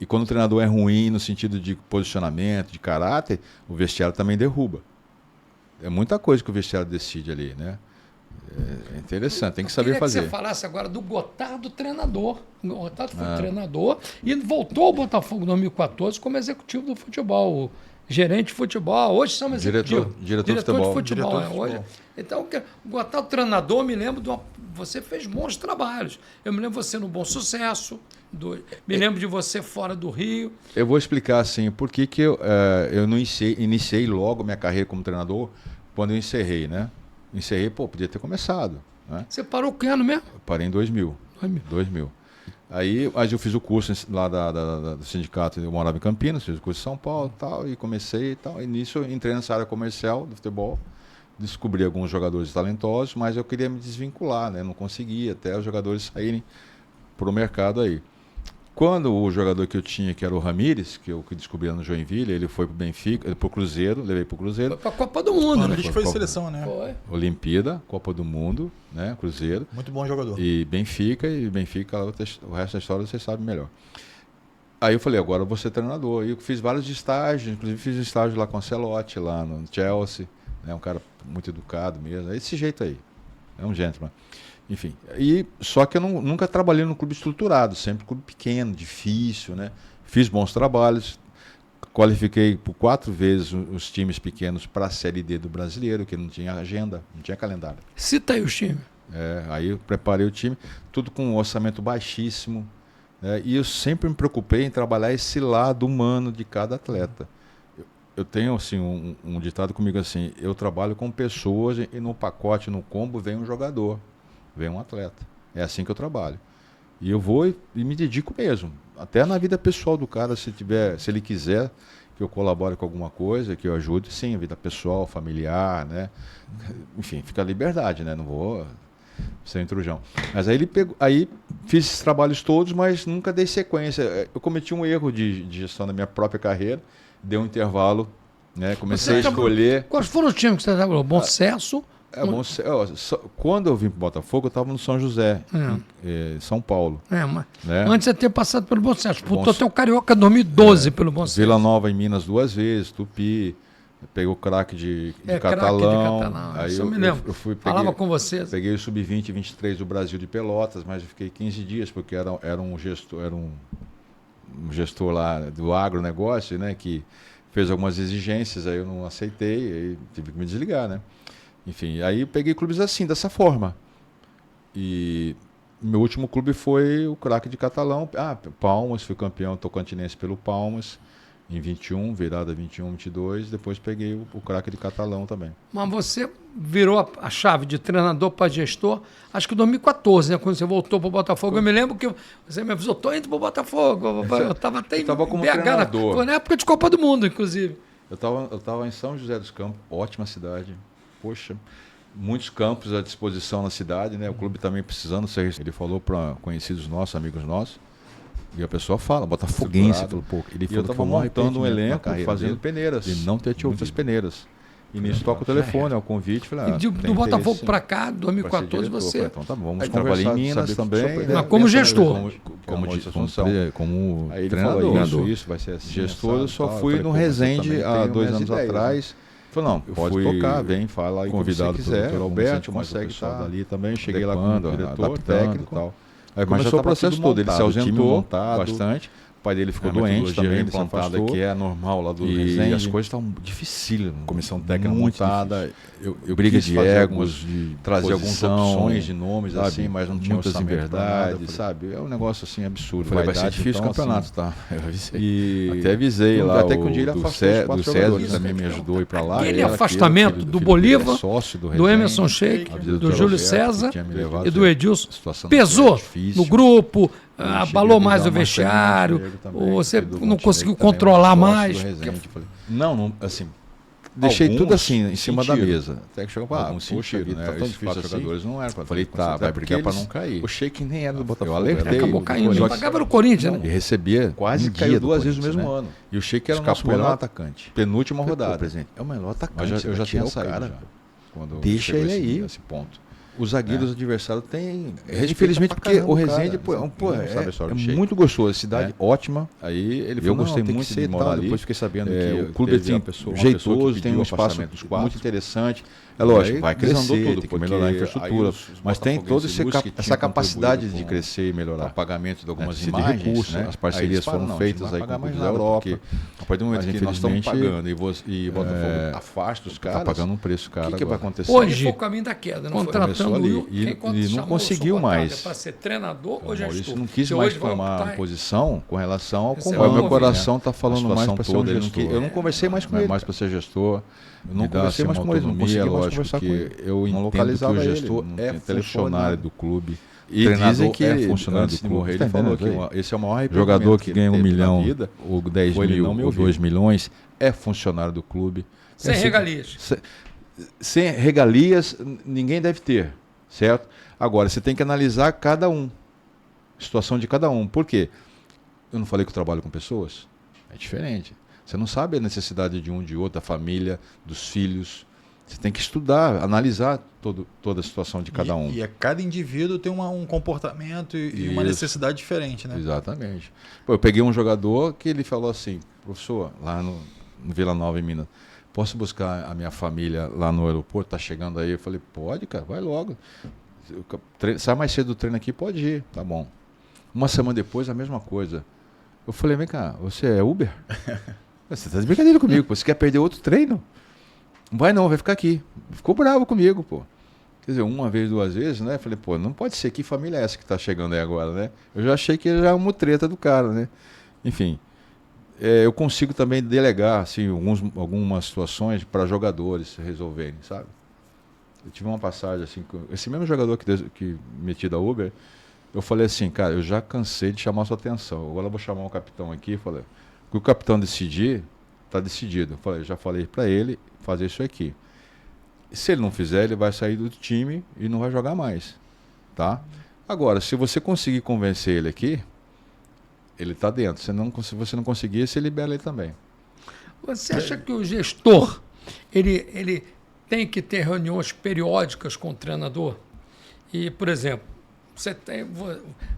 E quando o treinador é ruim no sentido de posicionamento, de caráter, o vestiário também derruba. É muita coisa que o vestiário decide ali, né? É interessante, tem que saber fazer. Que você falasse agora do Gotardo treinador. O Gotardo foi treinador e voltou ao Botafogo em 2014 como executivo do futebol, o gerente de futebol. Hoje chama executivo. Diretor de futebol. Diretor de futebol. Hoje. Então, o Gotardo treinador, me lembro você fez bons trabalhos. Eu me lembro de você no Bom Sucesso, me lembro de você fora do Rio. Eu vou explicar assim, por que eu não iniciei logo minha carreira como treinador quando eu encerrei, né? Encerrei, podia ter começado. Né? Você parou que ano mesmo? Eu parei em 2000. 2000. Aí, mas eu fiz o curso lá do sindicato, eu morava em Campinas, fiz o curso em São Paulo e tal, e comecei e tal. E nisso eu entrei nessa área comercial do futebol, descobri alguns jogadores talentosos, mas eu queria me desvincular, né? Não conseguia, até os jogadores saírem para o mercado aí. Quando o jogador que eu tinha, que era o Ramires, que eu descobri no Joinville, ele foi para o Benfica, para o Cruzeiro, levei para o Cruzeiro. Foi para a Copa do Mundo, né? A gente foi seleção, né? Foi. Olimpíada, Copa do Mundo, né? Cruzeiro. Muito bom jogador. E Benfica, o resto da história você sabe melhor. Aí eu falei, agora eu vou ser treinador. E eu fiz vários estágios, inclusive fiz estágio lá com o Ancelotti, lá no Chelsea, né? Um cara muito educado mesmo, é desse jeito aí, é um gentleman. Enfim, só que eu nunca trabalhei num clube estruturado, sempre clube pequeno, difícil, né? Fiz bons trabalhos, qualifiquei por 4 vezes os times pequenos para a Série D do Brasileiro, que não tinha agenda, não tinha calendário. Cita aí os times. Aí eu preparei o time, tudo com um orçamento baixíssimo, né? E eu sempre me preocupei em trabalhar esse lado humano de cada atleta. Eu tenho assim, um ditado comigo assim, eu trabalho com pessoas e no pacote, no combo, vem um jogador. Vem um atleta. É assim que eu trabalho. E eu vou e me dedico mesmo. Até na vida pessoal do cara, se ele quiser que eu colabore com alguma coisa, que eu ajude, sim, vida pessoal, familiar, né? Enfim, fica a liberdade, né? Não vou ser intrujão. Mas aí fiz esses trabalhos todos, mas nunca dei sequência. Eu cometi um erro de gestão da minha própria carreira, dei um intervalo, né? Comecei a escolher. Quais foram os times que você trabalhou? Bom Sucesso? Quando eu vim para o Botafogo, eu estava no São José, em São Paulo. Mas né? Antes de ter passado pelo Bom Sucesso. Disputou até o Carioca 2012 pelo Bom Sucesso. Vila Nova em Minas 2 vezes, Tupi, peguei o craque de Catalão. Aí eu me lembro. Falava com você. Peguei o Sub-20 e 23 do Brasil de Pelotas, mas eu fiquei 15 dias, porque era um gestor lá do agronegócio, né, que fez algumas exigências, aí eu não aceitei, aí tive que me desligar, né? Enfim, aí eu peguei clubes assim, dessa forma. E meu último clube foi o craque de Catalão. Palmas, fui campeão tocantinense pelo Palmas, em 21, virada 21, 22. Depois peguei o craque de Catalão também. Mas você virou a chave de treinador para gestor, acho que em 2014, né? Quando você voltou para o Botafogo. Eu me lembro que você me avisou, estou indo para o Botafogo. Eu estava até em como BH, treinador. Foi na época de Copa do Mundo, inclusive. Eu tava em São José dos Campos, ótima cidade. Poxa, muitos campos à disposição na cidade, né? O clube também precisando ser. Ele falou para conhecidos nossos, amigos nossos, e a pessoa fala, botafoguense, falou, pô, ele falou que foi montando um elenco, fazendo peneiras, e não ter muitas peneiras. E nisso toca o telefone, é o convite, falei, do Botafogo para cá, 2014, você. Então tá bom, vamos trabalhar em Minas também. Mas como gestor. Como treinador, isso vai ser assim. Gestor, eu só fui no Resende há 2 anos atrás. Falei, não, pode tocar, vem, fala aí convidado pelo Dr. Alberto, consegue estar dali também. Cheguei lá com o diretor técnico e tal. Aí começou o processo todo, ele se ausentou bastante. O pai dele ficou doente também, implantada, que é normal lá do Resende. E as coisas estavam dificílimas. Comissão técnica montada, briga de egos, trazer algumas opções de nomes, assim, mas não tinha muitas inverdades, sabe? É um negócio assim absurdo. Vai ser difícil o campeonato, tá? E até avisei lá até que um dia ele afastou do César, que também me ajudou a ir pra lá. Aquele afastamento do Bolívar, do Emerson Sheik, do Júlio César e do Edilson, pesou no grupo, abalou mais o vestiário, você não conseguiu controlar mais? Não, assim, deixei tudo assim, em cima da mesa. Até que chegou para poxa, né? Tá tão difícil assim. Jogadores não era. Falei, tá, vai brigar para não cair. O Sheik nem era do Botafogo. Eu alertei. Acabou caindo. Ele pagava no Corinthians, né? E recebia quase caiu 2 vezes no mesmo ano. E o Sheik era o nosso melhor atacante. Penúltima rodada. É o melhor atacante. Eu já tinha saído. Deixa ele aí. Esse ponto. Os zagueiros adversários têm. Infelizmente, porque o Resende é muito gostoso, cidade ótima. Aí ele falou, eu gostei muito de morar ali. Depois fiquei sabendo que o clube é jeitoso, tem um espaço muito interessante. É lógico, vai crescer, tem que melhorar a infraestrutura, mas tem toda essa capacidade de crescer e melhorar. O pagamento de algumas imagens, recursos, as parcerias foram feitas aí com o clube da Europa. A partir do momento que nós estamos pagando e o Botafogo afasta os caras, está pagando um preço caro. O que vai acontecer? Hoje foi o caminho da queda, não contratando ali e não conseguiu mais. Para ser treinador ou gestor? Maurício não quis mais tomar uma posição com relação ao comando. O meu coração está falando mais para ser um gestor. Eu não conversei mais com ele. Mais para ser gestor. Eu não conversei mais com ele, não consegui mais conversar com ele. Eu entendo que o gestor é funcionário do clube, E treinador dizem que é funcionário antes do de clube. morrer, Tá ele falou que entendendo? esse é o maior Jogador arrependimento que ele ganha 1 teve na milhão, vida, ou 10 foi ele mil, não me ou ouvir. 2 milhões, é funcionário do clube. Sem É regalias. Sem regalias, ninguém deve ter, certo? Agora, você tem que analisar cada um, situação de cada um. Por quê? Eu não falei que eu trabalho com pessoas? É diferente. Você não sabe a necessidade de um, de outro, da família, dos filhos. Você tem que estudar, analisar toda a situação de cada um. E cada indivíduo tem um comportamento e uma Isso. necessidade diferente, né? Exatamente. Pô, eu peguei um jogador que ele falou assim, professor, lá no Vila Nova, em Minas, posso buscar a minha família lá no aeroporto? Tá chegando aí? Eu falei, pode, cara, vai logo. Sai mais cedo do treino aqui, pode ir, tá bom. Uma semana depois, a mesma coisa. Eu falei, vem cá, você é Uber? Você tá de brincadeira comigo, pô. Você quer perder outro treino? Não vai não, vai ficar aqui. Ficou bravo comigo, pô. Quer dizer, uma vez, duas vezes, né? Falei, pô, não pode ser, que família é essa que tá chegando aí agora, né? Eu já achei que já era uma treta do cara, né? Enfim, eu consigo também delegar, assim, algumas situações para jogadores resolverem, sabe? Eu tive uma passagem, assim, esse mesmo jogador que meti da Uber, eu falei assim, cara, eu já cansei de chamar sua atenção. Agora eu vou chamar o capitão aqui, falei, o que o capitão decidir, tá decidido. Eu já falei para ele fazer isso aqui. E se ele não fizer, ele vai sair do time e não vai jogar mais, tá? Agora, se você conseguir convencer ele aqui, ele tá dentro. Se você não conseguir, você libera ele também. Você acha que o gestor ele tem que ter reuniões periódicas com o treinador? E, por exemplo,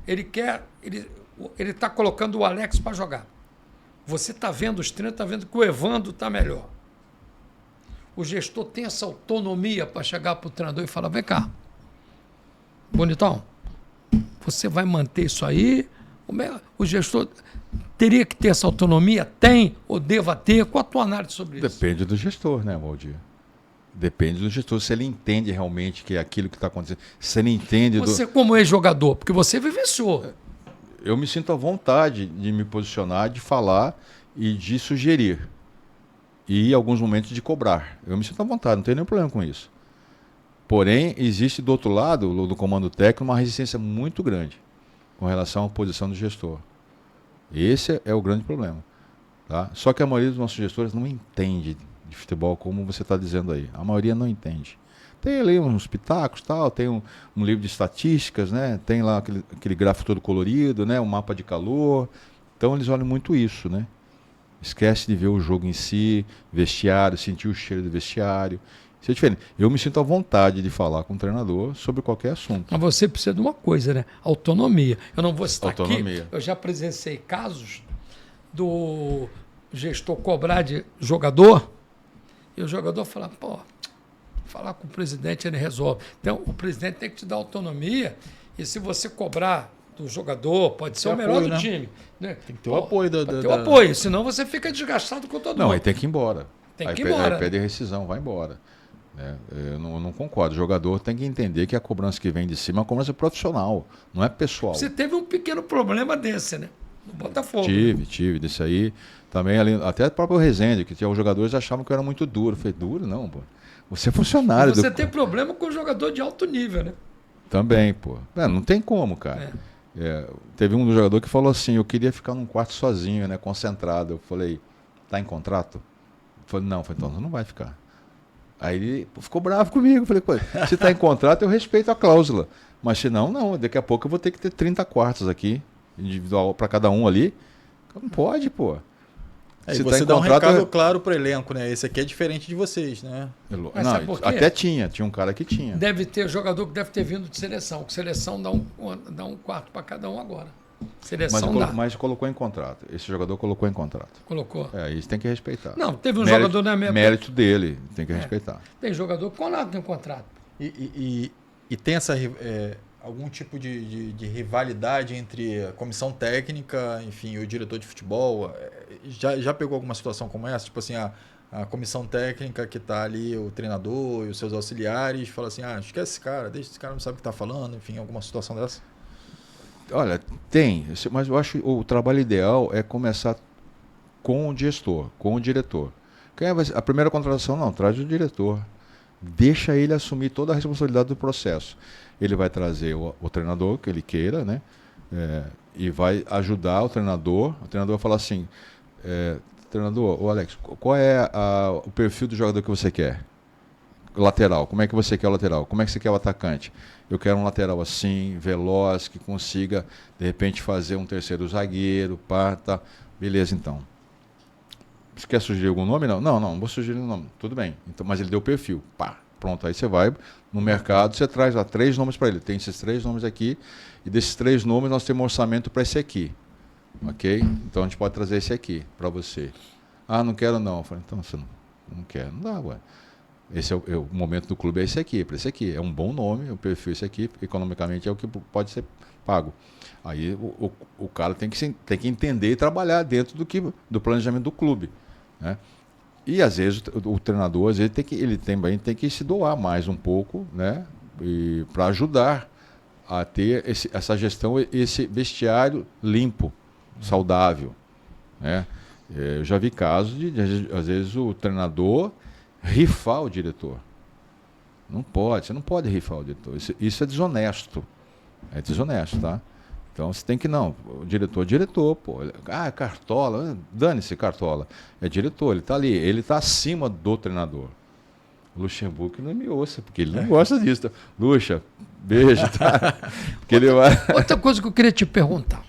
ele está colocando o Alex para jogar. Você está vendo os treinos, está vendo que o Evandro está melhor. O gestor tem essa autonomia para chegar para o treinador e falar, vem cá, bonitão, você vai manter isso aí? O gestor teria que ter essa autonomia? Tem ou deva ter? Qual a tua análise sobre isso? Depende do gestor, né, Valdir? Depende do gestor, se ele entende realmente que é aquilo que está acontecendo. Se ele entende Você como ex-jogador, porque você vivenciou. Eu me sinto à vontade de me posicionar, de falar e de sugerir. E em alguns momentos de cobrar. Eu me sinto à vontade, não tenho nenhum problema com isso. Porém, existe do outro lado, do comando técnico, uma resistência muito grande com relação à posição do gestor. Esse é o grande problema. Tá? Só que a maioria dos nossos gestores não entende de futebol como você está dizendo aí. A maioria não entende. Tem ali uns pitacos, tal, tem um livro de estatísticas, né? Tem lá aquele gráfico todo colorido, né? Um mapa de calor. Então eles olham muito isso, né? Esquece de ver o jogo em si, vestiário, sentir o cheiro do vestiário. Isso é diferente. Eu me sinto à vontade de falar com o treinador sobre qualquer assunto. Mas você precisa de uma coisa, né? Autonomia. Eu não vou citar Autonomia. aqui, eu já presenciei casos do gestor cobrar de jogador e o jogador falar, pô, falar com o presidente ele resolve. Então, o presidente tem que te dar autonomia e se você cobrar do jogador, pode ser o melhor apoio, do né? time. Né? Tem que ter o apoio Tem o apoio, senão você fica desgastado com todo Não, mundo. aí tem que ir embora. Tem Aí que ir embora. Aí pede a rescisão, vai embora. Né? Eu não concordo. O jogador tem que entender que a cobrança que vem de cima é uma cobrança profissional, não é pessoal. Você teve um pequeno problema desse, né? No Botafogo. Tive. Desse aí. Também ali, até o próprio Rezende, que os jogadores achavam que eu era muito duro. Eu falei, duro? Não, pô. Você é funcionário Você do... tem problema com jogador de alto nível, né? Também, pô. Não tem como, cara. Teve um jogador que falou assim, eu queria ficar num quarto sozinho, né, concentrado. Eu falei, tá em contrato? Ele falou, não. Eu falei, então você não vai ficar. Aí ele ficou bravo comigo. Eu falei, pô, se tá em contrato, eu respeito a cláusula. Mas se não, daqui a pouco eu vou ter que ter 30 quartos aqui, individual para cada um ali. Não pode, pô. Se você dá um recado claro pro elenco, né? Esse aqui é diferente de vocês, né? Mas sabe por quê? Até tinha um cara que tinha. Deve ter jogador que deve ter vindo de seleção. Que seleção dá um quarto para cada um agora. Seleção Mas colocou em contrato. Esse jogador colocou em contrato. Colocou. Isso tem que respeitar. Não, teve um jogador na minha... Mérito dele, tem que respeitar. Tem jogador que tem um contrato. E tem essa... algum tipo de rivalidade entre a comissão técnica, enfim, o diretor de futebol? Já pegou alguma situação como essa? Tipo assim, a comissão técnica que está ali, o treinador e os seus auxiliares, fala assim, esquece esse cara, deixa esse cara, não sabe o que está falando, enfim, alguma situação dessa? Olha, tem, mas eu acho que o trabalho ideal é começar com o gestor, com o diretor. A primeira contratação, não, traz o diretor. Deixa ele assumir toda a responsabilidade do processo. Ele vai trazer o treinador que ele queira, né? E vai ajudar o treinador. O treinador vai falar assim, treinador, Alex, qual é o perfil do jogador que você quer? Lateral, como é que você quer o lateral? Como é que você quer o atacante? Eu quero um lateral assim, veloz, que consiga, de repente, fazer um terceiro zagueiro, tá. Beleza, então. Você quer sugerir algum nome? Não vou sugerir um nome. Tudo bem. Então, mas ele deu o perfil. Pronto, aí você vai no mercado, você traz lá 3 nomes para ele. Tem esses 3 nomes aqui, e desses 3 nomes nós temos um orçamento para esse aqui. Ok? Então a gente pode trazer esse aqui para você. Não quero não. Eu falei, então você não quer, não dá, ué. Esse o momento do clube é esse aqui, para esse aqui. É um bom nome, o perfil é esse aqui, economicamente é o que pode ser pago. Aí o cara tem que entender e trabalhar dentro do planejamento do clube, né? E às vezes o treinador, às vezes, ele também tem que se doar mais um pouco, né? Para ajudar a ter essa gestão, esse vestiário limpo, saudável, né? Eu já vi casos às vezes, o treinador rifar o diretor. Você não pode rifar o diretor. Isso é desonesto. É desonesto, tá? Então você tem que, o diretor, pô. Cartola, dane-se Cartola. É diretor, ele está ali, ele está acima do treinador. O Luxemburgo não me ouça, porque ele não gosta disso. Tá? Luxa, beijo, tá? Outra coisa que eu queria te perguntar.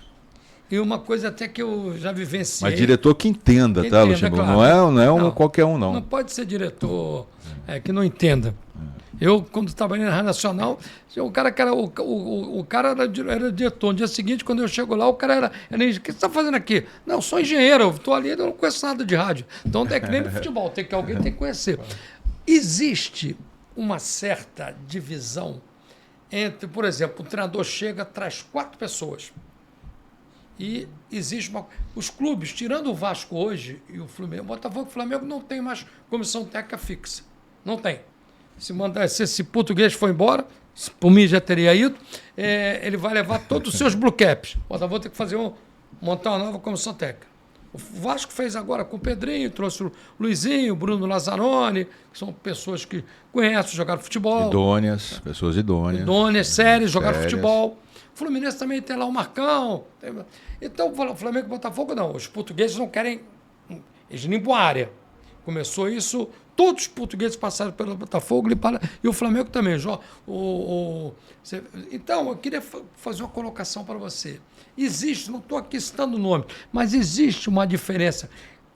E uma coisa até que eu já vivenciei. Mas diretor que entenda, tá, Luxemburgo? Claro. Não é qualquer um, não. Não pode ser diretor que não entenda. Eu, quando trabalhei na Rádio Nacional, o cara era diretor. No dia seguinte, quando eu chego lá, o cara era. O que você está fazendo aqui? Não, eu sou engenheiro, eu estou ali, eu não conheço nada de rádio. Então é que nem no futebol, alguém tem que conhecer. Existe uma certa divisão entre, por exemplo, o treinador chega, traz 4 pessoas. E existe os clubes, tirando o Vasco hoje e o Flamengo, o Botafogo e o Flamengo não tem mais comissão técnica fixa. Não tem. Se esse português for embora, por mim já teria ido, ele vai levar todos os seus blue caps. O Botafogo tem que montar uma nova comissão técnica. O Vasco fez agora com o Pedrinho, trouxe o Luizinho, o Bruno Lazzaroni, que são pessoas que conhecem, jogaram futebol. Pessoas idôneas. Idôneas, sérias, jogaram futebol. O Fluminense também tem lá o Marcão. Então, o Flamengo e o Botafogo não. Os portugueses não querem. Eles limpam a área. Começou isso. Todos os portugueses passaram pelo Botafogo e o Flamengo também. Então, eu queria fazer uma colocação para você. Existe, não estou aqui citando o nome, mas existe uma diferença.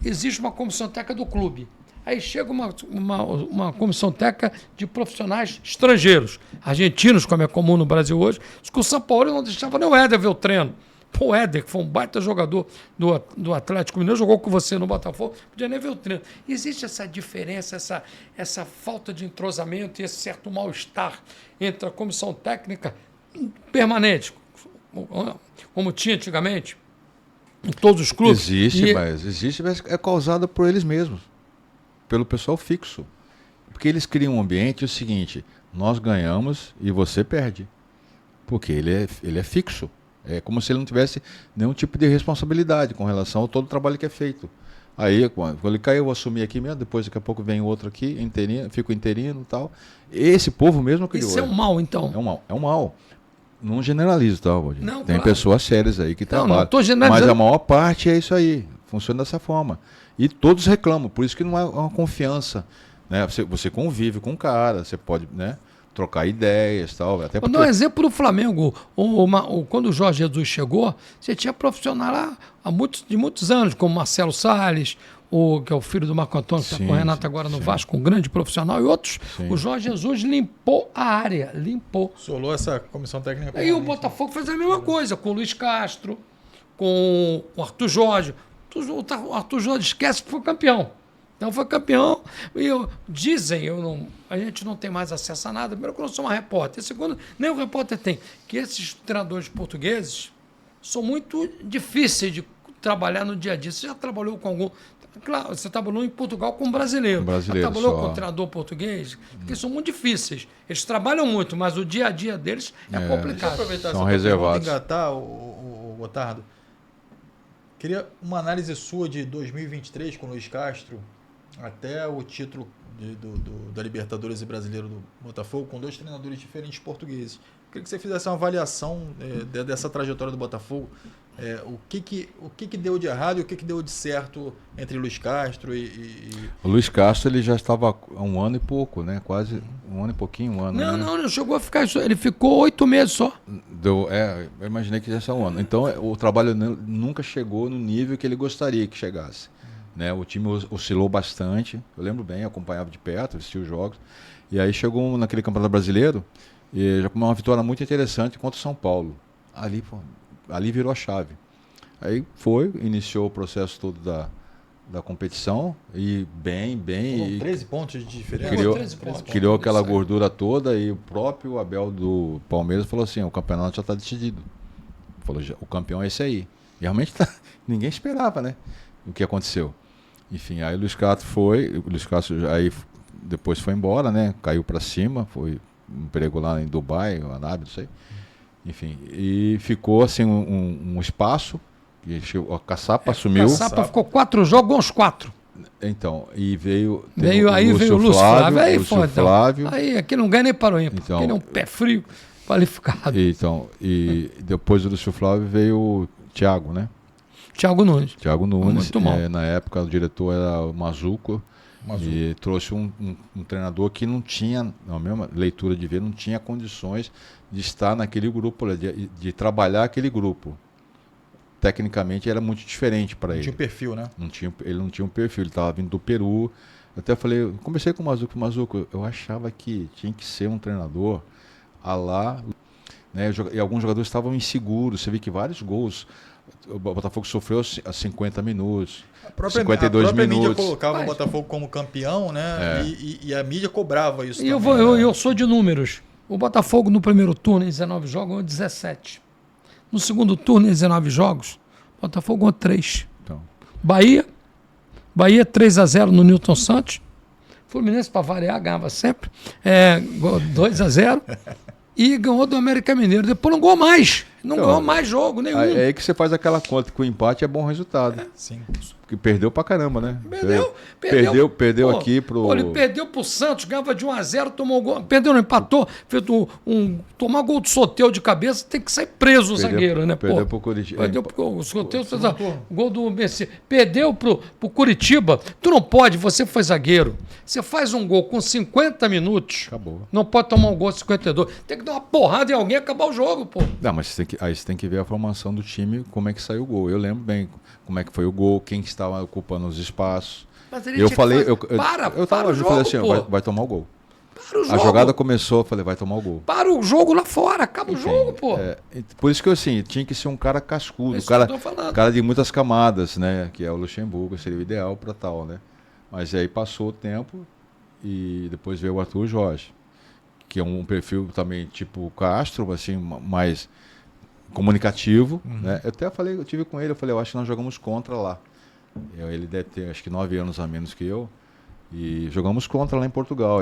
Existe uma comissão técnica do clube. Aí chega uma comissão técnica de profissionais estrangeiros, argentinos, como é comum no Brasil hoje, que o São Paulo não deixava nem o Éder ver o treino. O Éder, que foi um baita jogador do Atlético Mineiro, jogou com você no Botafogo, podia nem ver o treino. Existe essa diferença, essa falta de entrosamento e esse certo mal-estar entre a comissão técnica permanente, como tinha antigamente, em todos os clubes? Existe, mas é causada por eles mesmos, pelo pessoal fixo. Porque eles criam um ambiente o seguinte, nós ganhamos e você perde. Porque ele é fixo. É como se ele não tivesse nenhum tipo de responsabilidade com relação a todo o trabalho que é feito. Aí, quando ele caiu, eu vou assumir aqui mesmo, depois daqui a pouco vem outro aqui, fico interino e tal. Esse povo mesmo criou. Isso é um mal, então? É um mal. Não generalizo, tá, Valdir? Tem claro. pessoas sérias aí que trabalham. Não tô generalizando. Mas a maior parte é isso aí. Funciona dessa forma. E todos reclamam, por isso que não é uma confiança. Né? Você convive com o cara, você pode, né, trocar ideias e tal. Até porque... Vou dar um exemplo do Flamengo. Quando o Jorge Jesus chegou, você tinha profissional lá de muitos anos, como Marcelo Salles, que é o filho do Marco Antônio, que está com o Renato agora no Vasco, um grande profissional, e outros. Sim. O Jorge Jesus limpou a área, Solou essa comissão técnica. E o Botafogo fez a mesma coisa, com o Luiz Castro, com o Arthur Jorge. O Arthur Jorge esquece que foi campeão. Então foi campeão. A gente não tem mais acesso a nada. Primeiro que eu não sou uma repórter. Segundo, nem o repórter tem. Que esses treinadores portugueses são muito difíceis de trabalhar no dia a dia. Você já trabalhou com algum... Claro, você trabalhou em Portugal com brasileiro. Trabalhou com um treinador português, porque são muito difíceis. Eles trabalham muito, mas o dia a dia deles é complicado. São reservados. Engatar, o Gotardo. Queria uma análise sua de 2023 com o Luiz Castro, até o título da Libertadores e Brasileiro do Botafogo com 2 treinadores diferentes portugueses. Queria que você fizesse uma avaliação dessa trajetória do Botafogo. O que deu de errado e o que deu de certo entre Luiz Castro e... O Luiz Castro ele já estava há 1 ano e pouco, né? Quase 1 ano e pouquinho, 1 ano. Não chegou a ficar isso. Ele ficou 8 meses só. Eu imaginei que já seja 1 ano. Então o trabalho nunca chegou no nível que ele gostaria que chegasse. Né? O time oscilou bastante. Eu lembro bem, acompanhava de perto, assistia os jogos. E aí chegou naquele Campeonato Brasileiro e já com uma vitória muito interessante contra o São Paulo. Ali virou a chave. Aí iniciou o processo todo da competição e bem. 13 pontos de diferença. Criou aquela gordura toda e o próprio Abel do Palmeiras falou assim, o campeonato já está decidido. Falou, o campeão é esse aí. E realmente ninguém esperava, né? O que aconteceu. Enfim, aí o Luiz Castro aí depois foi embora, né? Caiu para cima, foi empregou lá em Dubai, Arábia, não sei. Enfim, e ficou assim um espaço, a Caçapa assumiu. A Caçapa ficou 4 jogos, uns 4. Então, e veio o Lúcio Flávio. Aí foi, Flávio. Aí aqui não ganha nem para o ímpar, então, ele é um pé frio qualificado. Então, e depois do Lúcio Flávio veio o Thiago, né? Thiago Nunes. Muito mal. Na época o diretor era o Mazuco. E trouxe um treinador que não tinha, na mesma leitura de ver, não tinha condições de estar naquele grupo, de trabalhar aquele grupo. Tecnicamente era muito diferente para ele. Não tinha perfil, né? Ele não tinha um perfil, ele estava vindo do Peru. Até falei, conversei com o Mazuco, eu achava que tinha que ser um treinador né? E alguns jogadores estavam inseguros, você vê que vários gols o Botafogo sofreu a 50 minutos, 52 minutos. A própria mídia colocava o Botafogo como campeão, né? E a mídia cobrava isso e também. Eu sou de números. O Botafogo no primeiro turno, em 19 jogos, ganhou 17. No segundo turno, em 19 jogos, o Botafogo ganhou 3. Então. Bahia 3-0 no Newton Santos. Fluminense, para variar, ganhava sempre. 2-0. E ganhou do América Mineiro. Depois não ganhou mais. Ganhou mais jogo nenhum. É aí que você faz aquela conta que o empate é bom resultado. Sim. Porque perdeu pra caramba, né? Perdeu aqui pro... Ele perdeu pro Santos, ganhava de 1-0, tomou gol. Perdeu, não empatou. Fez tomar gol do Soteldo de cabeça, tem que sair preso o zagueiro, né? Perdeu pro Curitiba. Perdeu pro Soteldo, fez o gol do Messi. Perdeu pro Curitiba. Tu não pode, você foi zagueiro. Você faz um gol com 50 minutos. Acabou. Não pode tomar um gol de 52. Tem que dar uma porrada em alguém e acabar o jogo, pô. Não, mas aí você tem que ver a formação do time, como é que saiu o gol. Eu lembro bem como é que foi o gol, quem estava ocupando os espaços. Eu falei, eu falei assim, vai tomar o gol. Para o jogo. A jogada começou, eu falei, vai tomar o gol. Para o jogo lá fora, acaba o jogo, pô. Por isso que assim, tinha que ser um cara cascudo, cara de muitas camadas, né? Que é o Luxemburgo, seria o ideal para tal, né? Mas aí passou o tempo e depois veio o Arthur Jorge, que é um perfil também tipo Castro, assim, mais comunicativo, né? Eu até falei, eu tive com ele, eu falei, eu acho que nós jogamos contra lá. Ele deve ter acho que 9 anos a menos que eu. E jogamos contra lá em Portugal.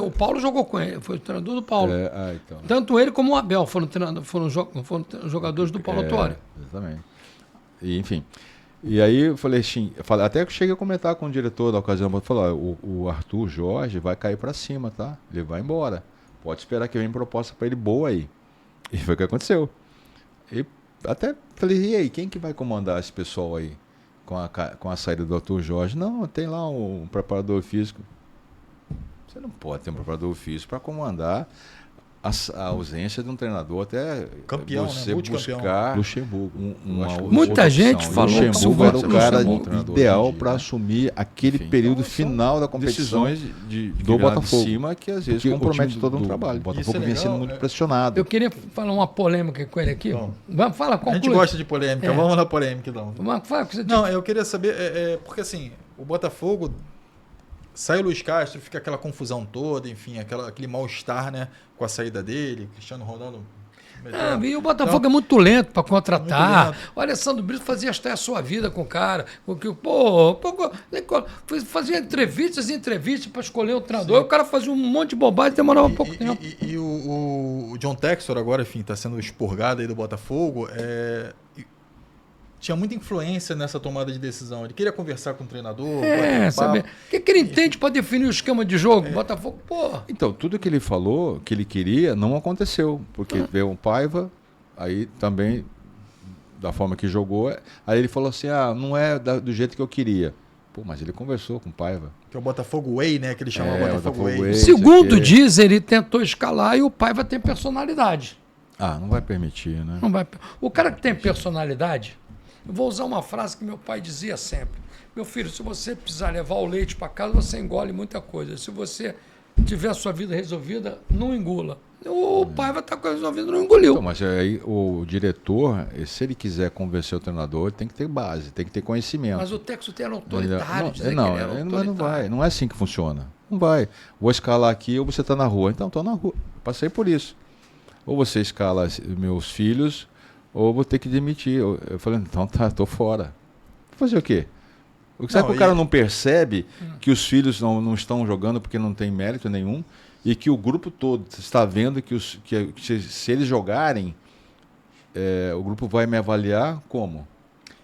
O Paulo jogou com ele, foi o treinador do Paulo. Então. Tanto ele como o Abel foram jogadores do Paulo Tuori. Exatamente. E, enfim. E aí eu falei assim, até que cheguei a comentar com o diretor da ocasião, falou, o Arthur Jorge vai cair para cima, tá? Ele vai embora. Pode esperar que venha proposta para ele boa aí. E foi o que aconteceu. E até falei, e aí, quem que vai comandar esse pessoal aí? Com a saída do Arthur Jorge? Não, tem lá um preparador físico. Você não pode ter um preparador físico para comandar a ausência de um treinador, até campeão, você né? buscar Luxemburgo. Muita gente falou que Luxemburgo era o cara ideal para assumir aquele período final da competição do Botafogo, de cima, que às vezes compromete todo um trabalho. O Botafogo vinha sendo muito pressionado. Eu queria falar uma polêmica com ele aqui. Vamos falar, conclui. A gente gosta de polêmica, vamos na polêmica então. Não, eu queria saber, porque assim, o Botafogo sai o Luiz Castro, fica aquela confusão toda, enfim, aquele mal-estar, né, com a saída dele, Cristiano Ronaldo. E o Botafogo é muito lento para contratar. O Alessandro Brito fazia a sua vida com o cara. Fazia entrevistas para escolher o treinador. O cara fazia um monte de bobagem e demorava pouco tempo. E o John Textor agora, enfim, está sendo expurgado aí do Botafogo. tinha muita influência nessa tomada de decisão. Ele queria conversar com o treinador. Sabe? O que ele entende para definir o esquema de jogo? Botafogo, pô. Então, tudo que ele falou, que ele queria, não aconteceu. Porque veio o Paiva, aí também, da forma que jogou, aí ele falou assim, não é do jeito que eu queria. Pô, mas ele conversou com o Paiva. Que é o Botafogo Way, né? Que ele chama Botafogo Way. Segundo dizem, ele tentou escalar e o Paiva tem personalidade. Não vai permitir, né? Não vai. O cara que tem personalidade, eu vou usar uma frase que meu pai dizia sempre. Meu filho, se você precisar levar o leite para casa, você engole muita coisa. Se você tiver a sua vida resolvida, não engula. O Paiva está com a resolvida, não engoliu. Então, mas aí o diretor, se ele quiser convencer o treinador, tem que ter base, tem que ter conhecimento. Mas o Texo tem autoritário. Mas não vai. Não é assim que funciona. Não vai. Vou escalar aqui ou você está na rua. Então, estou na rua. Passei por isso. Ou você escala meus filhos, ou vou ter que demitir. Eu falei, então tá, estou fora. Fazer o quê? Será que o cara não percebe que os filhos não estão jogando porque não tem mérito nenhum? E que o grupo todo está vendo que se eles jogarem, o grupo vai me avaliar como?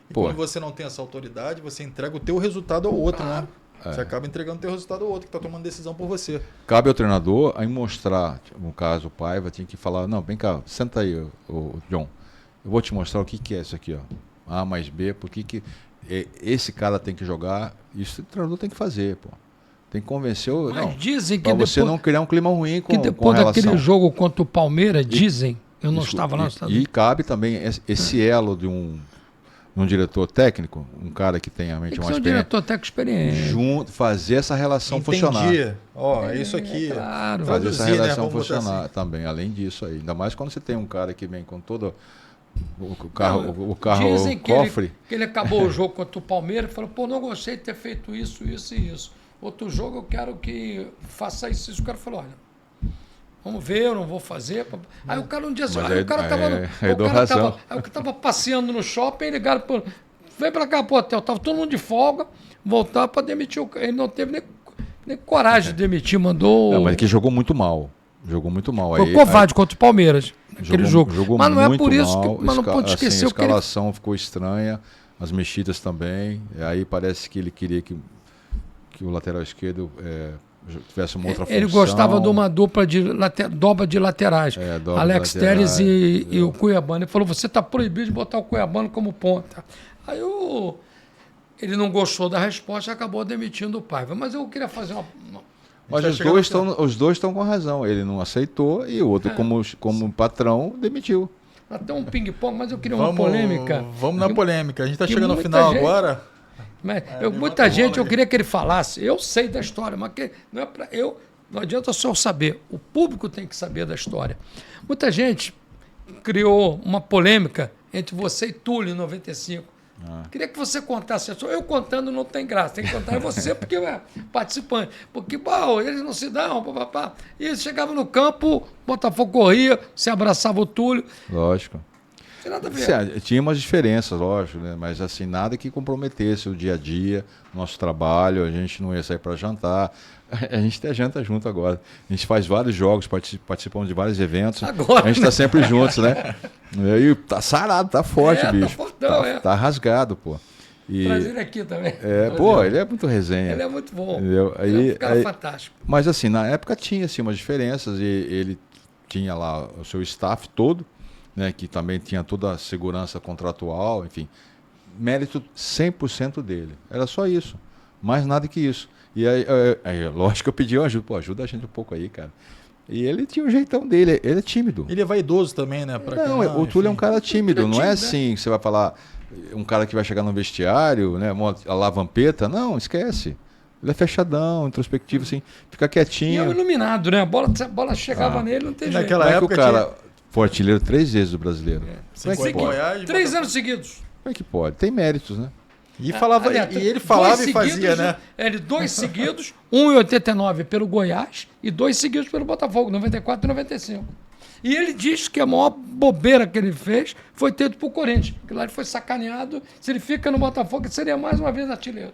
E quando você não tem essa autoridade, você entrega o teu resultado ao outro, né? Você acaba entregando o teu resultado ao outro, que está tomando decisão por você. Cabe ao treinador aí mostrar, no caso o Paiva tinha que falar, não, vem cá, senta aí, o John, eu vou te mostrar o que é isso aqui, ó. A mais B, por que esse cara tem que jogar, isso o treinador tem que fazer, pô. Tem que convencer o... Mas dizem que pra você não criar um clima ruim com depois relação. daquele jogo contra o Palmeiras, dizem, eu não estava lá. E cabe também esse elo de um diretor técnico, um cara que tenha a mente mais experiência. Um diretor técnico experiente. Fazer essa relação funcionar. É isso aqui. Claro. Fazer essa relação funcionar também, além disso aí. Ainda mais quando você tem um cara que vem com todo o carro, dizem o cofre. Que ele acabou o jogo contra o Palmeiras e falou, pô, não gostei de ter feito isso, isso e isso. Outro jogo eu quero que faça isso. O cara falou, olha, vamos ver, eu não vou fazer. Aí o cara um dia assim, o cara tava passeando no shopping, ligaram para vem para cá pro hotel, tava todo mundo de folga, voltar para demitir o cara. Ele não teve nem coragem de demitir, mandou. Mas que jogou muito mal. Jogou muito mal. Foi covarde contra o Palmeiras, aquele jogo. Mas não é por isso que mas não pode esquecer a escalação ficou estranha, as mexidas também. E aí parece que ele queria que o lateral esquerdo tivesse uma outra função. Ele gostava de uma dobra de laterais. Alex Telles e o Cuiabano. Ele falou, você está proibido de botar o Cuiabano como ponta. Aí ele não gostou da resposta e acabou demitindo o Paiva. Mas eu queria fazer uma Mas os dois estão com razão. Ele não aceitou e o outro, como patrão, demitiu. Até um ping-pong, mas eu queria uma polêmica. Vamos na polêmica. A gente está chegando no final agora. Mas muita gente, eu queria que ele falasse. Eu sei da história, mas não é para eu. Não adianta só eu saber. O público tem que saber da história. Muita gente criou uma polêmica entre você e Túlio em 95. Queria que você contasse. Eu contando não tem graça. Tem que contar você porque é participante. Porque eles não se dão. E eles chegavam no campo, Botafogo corria, se abraçava o Túlio. Lógico. Nada a ver. Tinha umas diferenças, lógico, né? Mas assim, nada que comprometesse o dia a dia, nosso trabalho, a gente não ia sair para jantar. A gente até janta junto agora. A gente faz vários jogos, participamos de vários eventos. Agora, a gente está sempre juntos, né? E tá sarado, tá forte, bicho. Tá fortão, tá rasgado, pô. Traz ele aqui também. Ele é muito resenha. Ele é muito bom. Ele é um cara fantástico. Mas assim, na época tinha assim, umas diferenças e ele tinha lá o seu staff todo, né, que também tinha toda a segurança contratual, enfim, mérito 100% dele. Era só isso, mais nada que isso. E aí lógico que eu pedi ajuda, ajuda a gente um pouco aí, cara. E ele tinha um jeitão dele, ele é tímido. Ele é vaidoso também, né? O Túlio é um cara tímido, não é assim, você vai falar, um cara que vai chegar no vestiário, né, a lá vampeta, não, esquece. Ele é fechadão, introspectivo, assim, fica quietinho. E é um iluminado, né? A bola chegava nele, não tem jeito. Naquela época o cara... Foi artilheiro 3 vezes do brasileiro. Como é que pode? 3 anos seguidos. Como é que pode? Tem méritos, né? E ele falava e fazia, né? 2 seguidos, 1 em 89 pelo Goiás e 2 seguidos pelo Botafogo, 94 e 95. E ele diz que a maior bobeira que ele fez foi ter ido pro Corinthians. Que lá ele foi sacaneado. Se ele fica no Botafogo, ele seria mais uma vez artilheiro.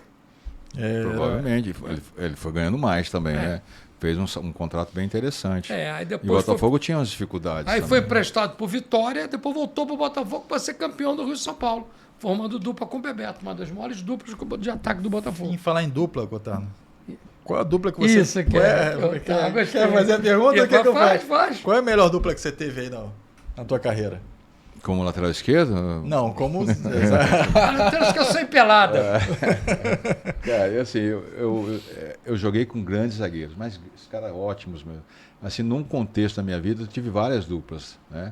Provavelmente. Ele foi ganhando mais também, né? Fez um contrato bem interessante. Aí depois e o Botafogo tinha umas dificuldades. Aí também. Foi emprestado por Vitória, depois voltou para o Botafogo para ser campeão do Rio de São Paulo. formando dupla com o Bebeto, uma das maiores duplas de ataque do Botafogo. Em falar em dupla, Gotardo, qual é a dupla que você... Isso, Quer fazer a pergunta? O que eu faço? Faz. Qual é a melhor dupla que você teve aí na tua carreira? Como lateral esquerdo? Não, como... Acho que eu sou pelada. Cara, assim, eu joguei com grandes zagueiros, mas os caras ótimos mesmo. Assim, num contexto da minha vida, eu tive várias duplas, né?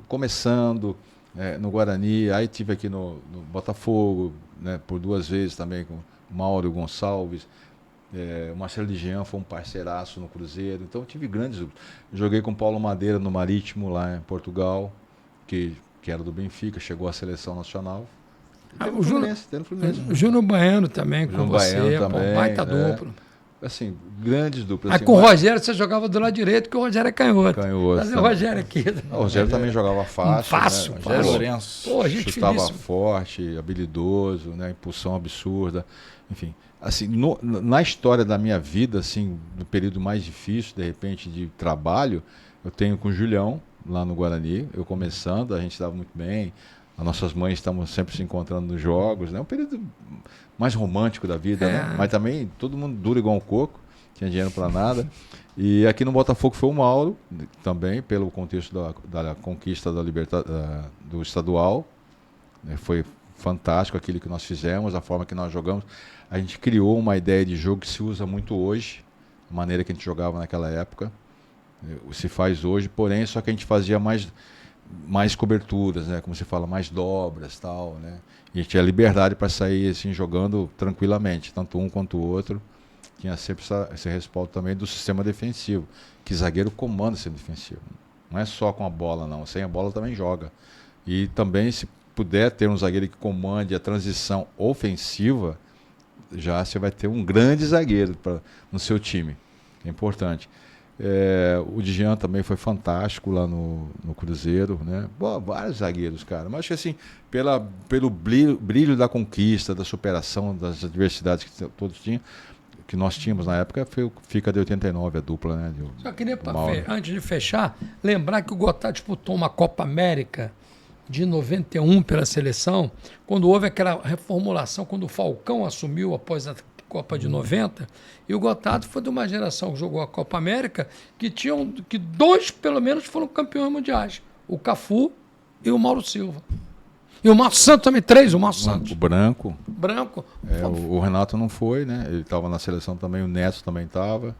Começando no Guarani, aí tive aqui no Botafogo, né? Por 2 vezes também com o Mauro Gonçalves. O Marcelo de Jean foi um parceiraço no Cruzeiro, então eu tive grandes duplas. Joguei com o Paulo Madeira no Marítimo, lá em Portugal, que era do Benfica, chegou à seleção nacional. O Júnior Baiano também, com você, também, baita dupla. Assim, grandes duplas. Aí assim, com o Rogério você jogava do lado direito, que o Rogério é canhoto. Mas o Rogério aqui. O Rogério também jogava fácil. Rogério Né? Lourenço. Pô, gente chutava finíssimo. forte, habilidoso, né? Impulsão absurda. Enfim, assim, na história da minha vida, assim, no período mais difícil, de repente, de trabalho, eu tenho com o Julião, lá no Guarani, eu começando, a gente estava muito bem, as nossas mães estavam sempre se encontrando nos jogos, né? Um período mais romântico da vida, né? Mas também todo mundo duro igual um coco, tinha dinheiro para nada. E aqui no Botafogo foi o Mauro, também, pelo contexto da conquista do estadual, né? Foi fantástico aquilo que nós fizemos, a forma que nós jogamos. A gente criou uma ideia de jogo que se usa muito hoje, a maneira que a gente jogava naquela época. Se faz hoje, porém, só que a gente fazia mais coberturas, né? Como se fala, mais dobras, tal, né? E a gente tinha liberdade para sair assim jogando tranquilamente, tanto um quanto o outro. Tinha sempre esse respaldo também do sistema defensivo, que zagueiro comanda esse defensivo. Não é só com a bola, não. Sem a bola também joga. E também, se puder ter um zagueiro que comande a transição ofensiva, já você vai ter um grande zagueiro no seu time. É importante. O Djian também foi fantástico lá no Cruzeiro, né? Bom, vários zagueiros, cara. Mas acho que assim, pelo brilho da conquista, da superação das adversidades que todos tinham, que nós tínhamos na época, fica de 89 a dupla, né? Só queria, antes de fechar, lembrar que o Gotardo disputou uma Copa América de 91 pela seleção, quando houve aquela reformulação, quando o Falcão assumiu após a Copa de 90, e o Gotardo foi de uma geração que jogou a Copa América que 2, pelo menos, foram campeões mundiais. O Cafu e o Mauro Silva. E o Márcio Santos também, 3, o Márcio Santos. O Branco. O Renato não foi, né? Ele estava na seleção também, o Neto também estava.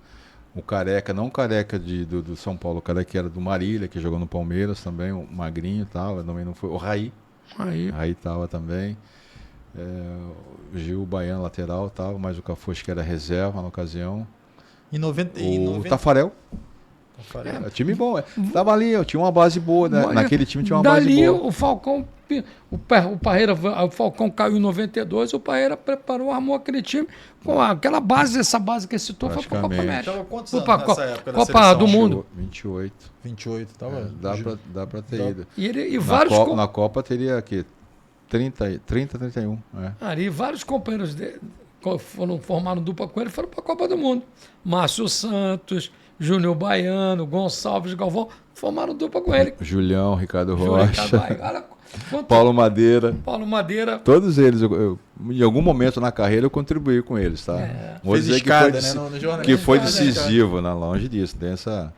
O Careca, não o Careca do São Paulo, o Careca era do Marília, que jogou no Palmeiras também, o Magrinho estava, também não foi. O Raí estava também. O Gil Baiano lateral estava, mas o Cafu acho que era reserva na ocasião. O Tafarel. Time bom. Tava ali, tinha uma base boa, né? Naquele time tinha uma base boa. Dali o Falcão, o Falcão caiu em 92, o Parreira preparou, armou aquele time com aquela base, essa base que ele citou foi para a Copa América. Tava quantos anos nessa época da Copa seleção? do Mundo. 28. 28, tava. Dá pra ter ido. E na, vários na Copa teria aqui 30, 31. Ali vários companheiros formaram dupla com ele, foram para a Copa do Mundo. Márcio Santos, Júnior Baiano, Gonçalves, Galvão, formaram dupla com ele. Julião, Ricardo Rocha, Paulo Madeira. Todos eles, em algum momento na carreira, eu contribuí com eles, tá? Vou dizer escada, que foi decisivo, né? Longe disso, tem essa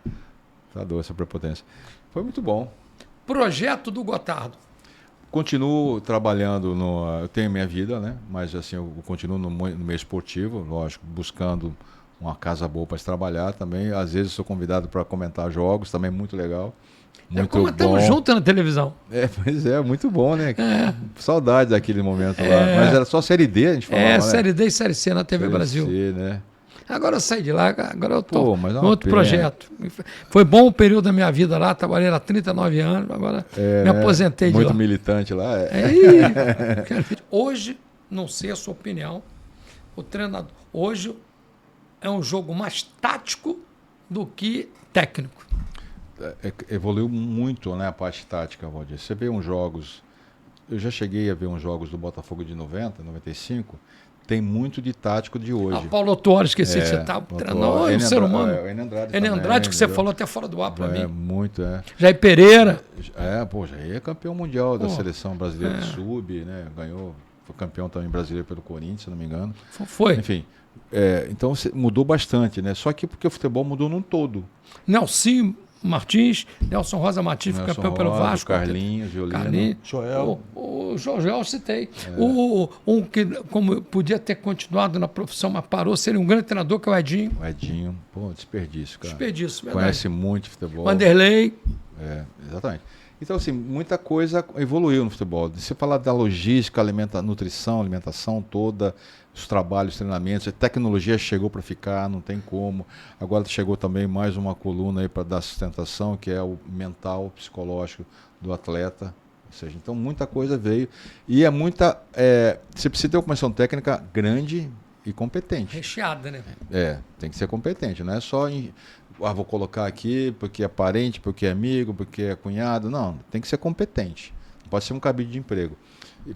prepotência. Foi muito bom. Projeto do Gotardo. Continuo trabalhando eu tenho minha vida, né? Mas assim, eu continuo no meio esportivo, lógico, buscando uma casa boa para se trabalhar também. Às vezes sou convidado para comentar jogos, também muito legal. Muito bom. Estamos juntos na televisão. Pois é, muito bom, né? Saudade daquele momento lá. Mas era só Série D, a gente falava, Série D e Série C na TV Brasil. C, né? Agora eu saí de lá, agora eu estou em outro projeto. Foi bom o período da minha vida lá, trabalhei lá 39 anos, agora me aposentei de lá. Muito militante lá. Hoje, não sei a sua opinião, o treinador, hoje é um jogo mais tático do que técnico. Evoluiu muito, né, a parte tática, Valdir. Você vê uns jogos, eu já cheguei a ver uns jogos do Botafogo de 90, 95, tem muito de tático de hoje. Paulo Torres, esqueci de citar, o treinador, é um ser humano. O Enem Andrade Enem também, Andrade, que você entendeu? falou até fora do ar para mim. Muito, Jair Pereira. Jair é campeão mundial da seleção brasileira de sub, né? Ganhou, foi campeão também brasileiro pelo Corinthians, se não me engano. Foi. Enfim, então mudou bastante, né? Só que porque o futebol mudou num todo. Nelson Nelson Rosa Martins, foi campeão pelo Vasco. Carlinhos, Violino. Joel. O Joel eu citei. Um que como podia ter continuado na profissão, mas parou, seria um grande treinador, que é o Edinho. O Edinho, desperdício, cara. Desperdício, verdade. Conhece muito futebol. Vanderlei. Exatamente. Então, assim, muita coisa evoluiu no futebol. Se falar da logística, nutrição, alimentação toda, os trabalhos, treinamentos, a tecnologia chegou para ficar, não tem como. Agora chegou também mais uma coluna aí para dar sustentação, que é o mental, psicológico do atleta. Ou seja, então muita coisa veio. E você precisa ter uma comissão técnica grande e competente. Recheada, né? Tem que ser competente, não é só vou colocar aqui porque é parente, porque é amigo, porque é cunhado. Não, tem que ser competente. Não pode ser um cabide de emprego.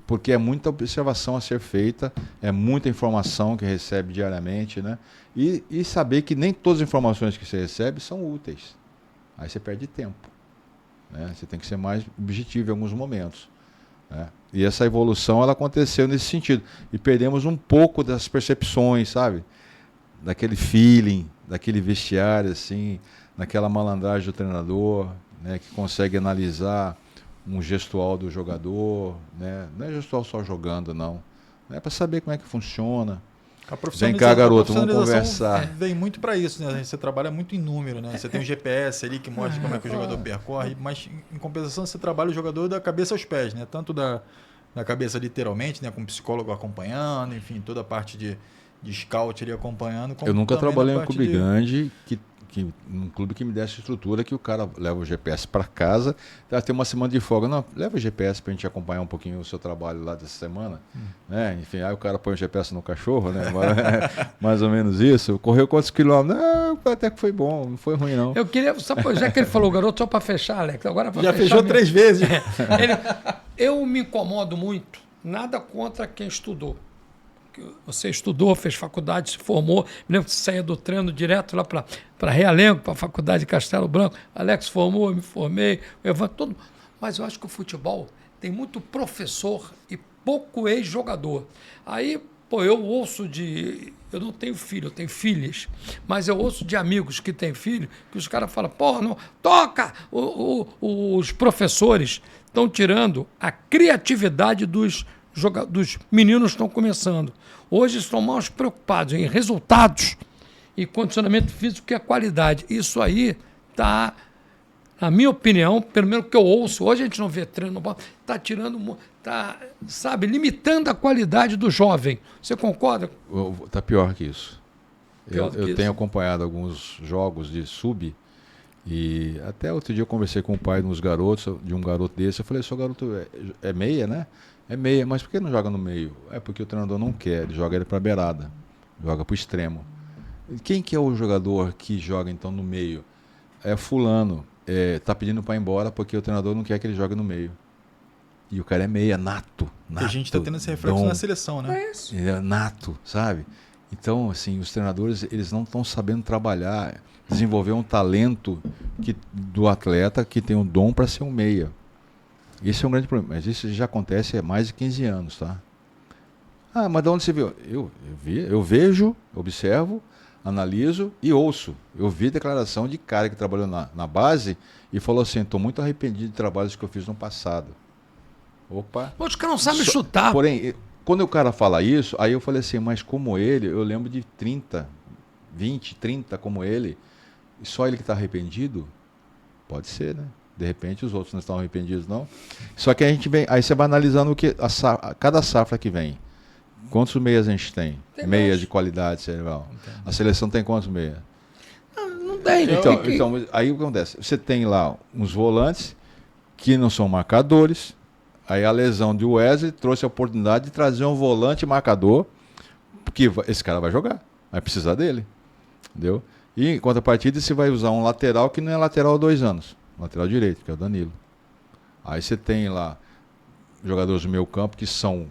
Porque é muita observação a ser feita, é muita informação que recebe diariamente, né? E saber que nem todas as informações que você recebe são úteis. Aí você perde tempo, né? Você tem que ser mais objetivo em alguns momentos, né? E essa evolução ela aconteceu nesse sentido. E perdemos um pouco das percepções, sabe? Daquele feeling, daquele vestiário, assim, naquela malandragem do treinador, né? Que consegue analisar um gestual do jogador, né? Não é gestual só jogando, não. É para saber como é que funciona. Vem cá, garoto, vamos conversar. Vem muito para isso, né? Você trabalha muito em número, né? Você tem um GPS ali que mostra como é que o jogador percorre, mas em compensação você trabalha o jogador da cabeça aos pés, né? Tanto da cabeça literalmente, né? Com o psicólogo acompanhando, enfim, toda a parte de scout ali acompanhando. Eu nunca trabalhei em um clube grande num clube que me desse estrutura que o cara leva o GPS para casa, tem uma semana de folga, não, leva o GPS para a gente acompanhar um pouquinho o seu trabalho lá dessa semana, né? Enfim, aí o cara põe o GPS no cachorro, né? Mais ou menos isso. Correu quantos quilômetros? Não, até que foi bom, não foi ruim não. Eu queria, já que ele falou, garoto, só para fechar, Alex, agora já fechou 3 vezes. Eu me incomodo muito, nada contra quem estudou. Você estudou, fez faculdade, se formou. Me lembro que você saía do treino direto lá para Realengo, para a faculdade de Castelo Branco. Alex formou, eu me formei, o Evandro, todo. Mas eu acho que o futebol tem muito professor e pouco ex-jogador. Aí, eu ouço eu não tenho filho, eu tenho filhas, mas eu ouço de amigos que têm filho, que os caras falam, não, toca! Os professores estão tirando a criatividade dos meninos que estão começando. Hoje estão mais preocupados em resultados e condicionamento físico que a qualidade. Isso aí está, na minha opinião, pelo menos que eu ouço, hoje a gente não vê treino, está tirando, limitando a qualidade do jovem. Você concorda? Está pior que isso. Eu tenho acompanhado alguns jogos de sub e até outro dia eu conversei com o pai de um garoto desse, eu falei, seu garoto é meia, né? É meia, mas por que não joga no meio? É porque o treinador não quer, ele joga ele para a beirada, joga para o extremo. Quem que é o jogador que joga então no meio? É fulano, tá pedindo para ir embora porque o treinador não quer que ele jogue no meio. E o cara é meia, nato. E a gente está tendo esse reflexo na seleção, né? É isso. Ele é nato, sabe? Então, assim, os treinadores, eles não estão sabendo trabalhar, desenvolver um talento do atleta que tem o dom para ser um meia. Esse é um grande problema, mas isso já acontece há mais de 15 anos, tá? Ah, mas de onde você viu? Eu vejo, observo, analiso e ouço. Eu vi declaração de cara que trabalhou na base e falou assim, estou muito arrependido de trabalhos que eu fiz no passado. Opa! Os caras não sabem chutar. Porém, quando o cara fala isso, aí eu falei assim, mas como ele, eu lembro de 20, 30 como ele, e só ele que está arrependido? Pode ser, né? De repente os outros não estão arrependidos, não. Só que a gente vem, aí você vai analisando cada safra que vem. Quantos meias a gente tem? Meias mais de qualidade cerebral. A seleção tem quantos meias? Não tem. Então, aí o que acontece? Você tem lá uns volantes que não são marcadores. Aí a lesão de Wesley trouxe a oportunidade de trazer um volante marcador, porque esse cara vai jogar, vai precisar dele. Entendeu? E em contrapartida você vai usar um lateral que não é lateral há 2 anos. Lateral direito, que é o Danilo. Aí você tem lá jogadores do meio campo que são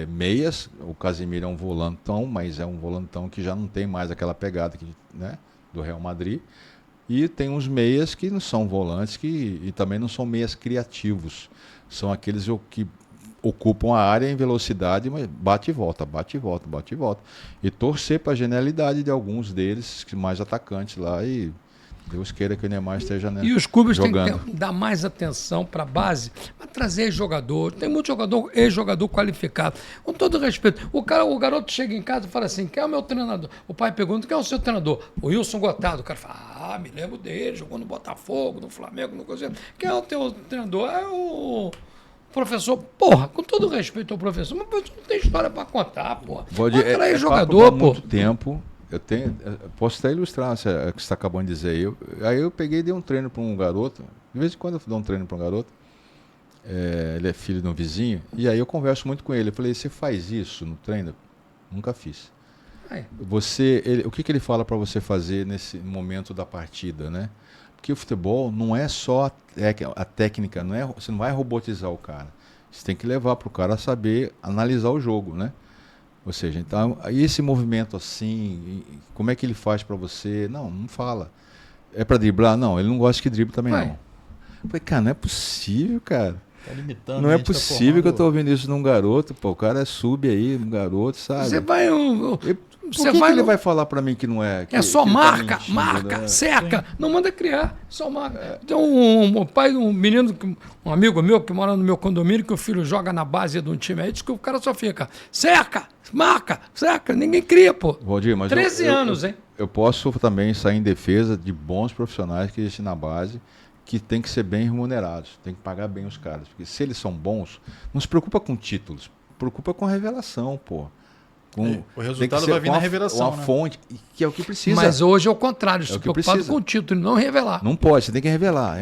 meias. O Casemiro é um volantão, mas é um volantão que já não tem mais aquela pegada né, do Real Madrid. E tem uns meias que não são volantes e também não são meias criativos. São aqueles que ocupam a área em velocidade, mas bate e volta, bate e volta, bate e volta. E torcer para a genialidade de alguns deles, mais atacantes lá, e Deus queira que o Neymar esteja E os clubes jogando. têm que dar mais atenção para a base, para trazer jogador. Tem muito jogador, ex-jogador qualificado. Com todo respeito, o garoto chega em casa e fala assim: quem é o meu treinador? O pai pergunta: quem é o seu treinador? O Wilson Gotardo. O cara fala: me lembro dele, jogou no Botafogo, no Flamengo, no coisa. Quem é o teu treinador? É o professor. Porra, com todo respeito ao professor, mas não tem história para contar, porra. É jogador, pô. Muito tempo. Eu posso até ilustrar o que você está acabando de dizer. Aí eu peguei e dei um treino para um garoto. De vez em quando eu dou um treino para um garoto. Ele é filho de um vizinho. E aí eu converso muito com ele. Eu falei: você faz isso no treino? Nunca fiz. O que ele fala para você fazer nesse momento da partida, né? Porque o futebol não é só a técnica. Você não vai robotizar o cara. Você tem que levar para o cara saber analisar o jogo, né? Ou seja, então, esse movimento assim, como é que ele faz para você? Não fala. É para driblar? Não, ele não gosta que drible também não. Eu falei: cara, não é possível, cara. Tá limitando, não é possível que eu tô ouvindo isso num garoto, pô. O cara é sub aí, um garoto, sabe? Você vai... Por que ele vai falar para mim que não é? É só que marca, tá mentindo, marca, né? cerca. Não manda criar, só marca. Tem um pai de um menino, um amigo meu que mora no meu condomínio, que o filho joga na base de um time aí, diz que o cara só fica: cerca, marca, cerca. Ninguém cria, pô. Valdir, mas 13 anos, hein? Eu posso também sair em defesa de bons profissionais que existem na base, que tem que ser bem remunerados, tem que pagar bem os caras. Porque se eles são bons, não se preocupa com títulos, preocupa com revelação, pô. O resultado vai vir na revelação, uma fonte, que é o que precisa. Mas hoje é o contrário, estou preocupado precisa. com o título, não revelar. Não pode, você tem que revelar.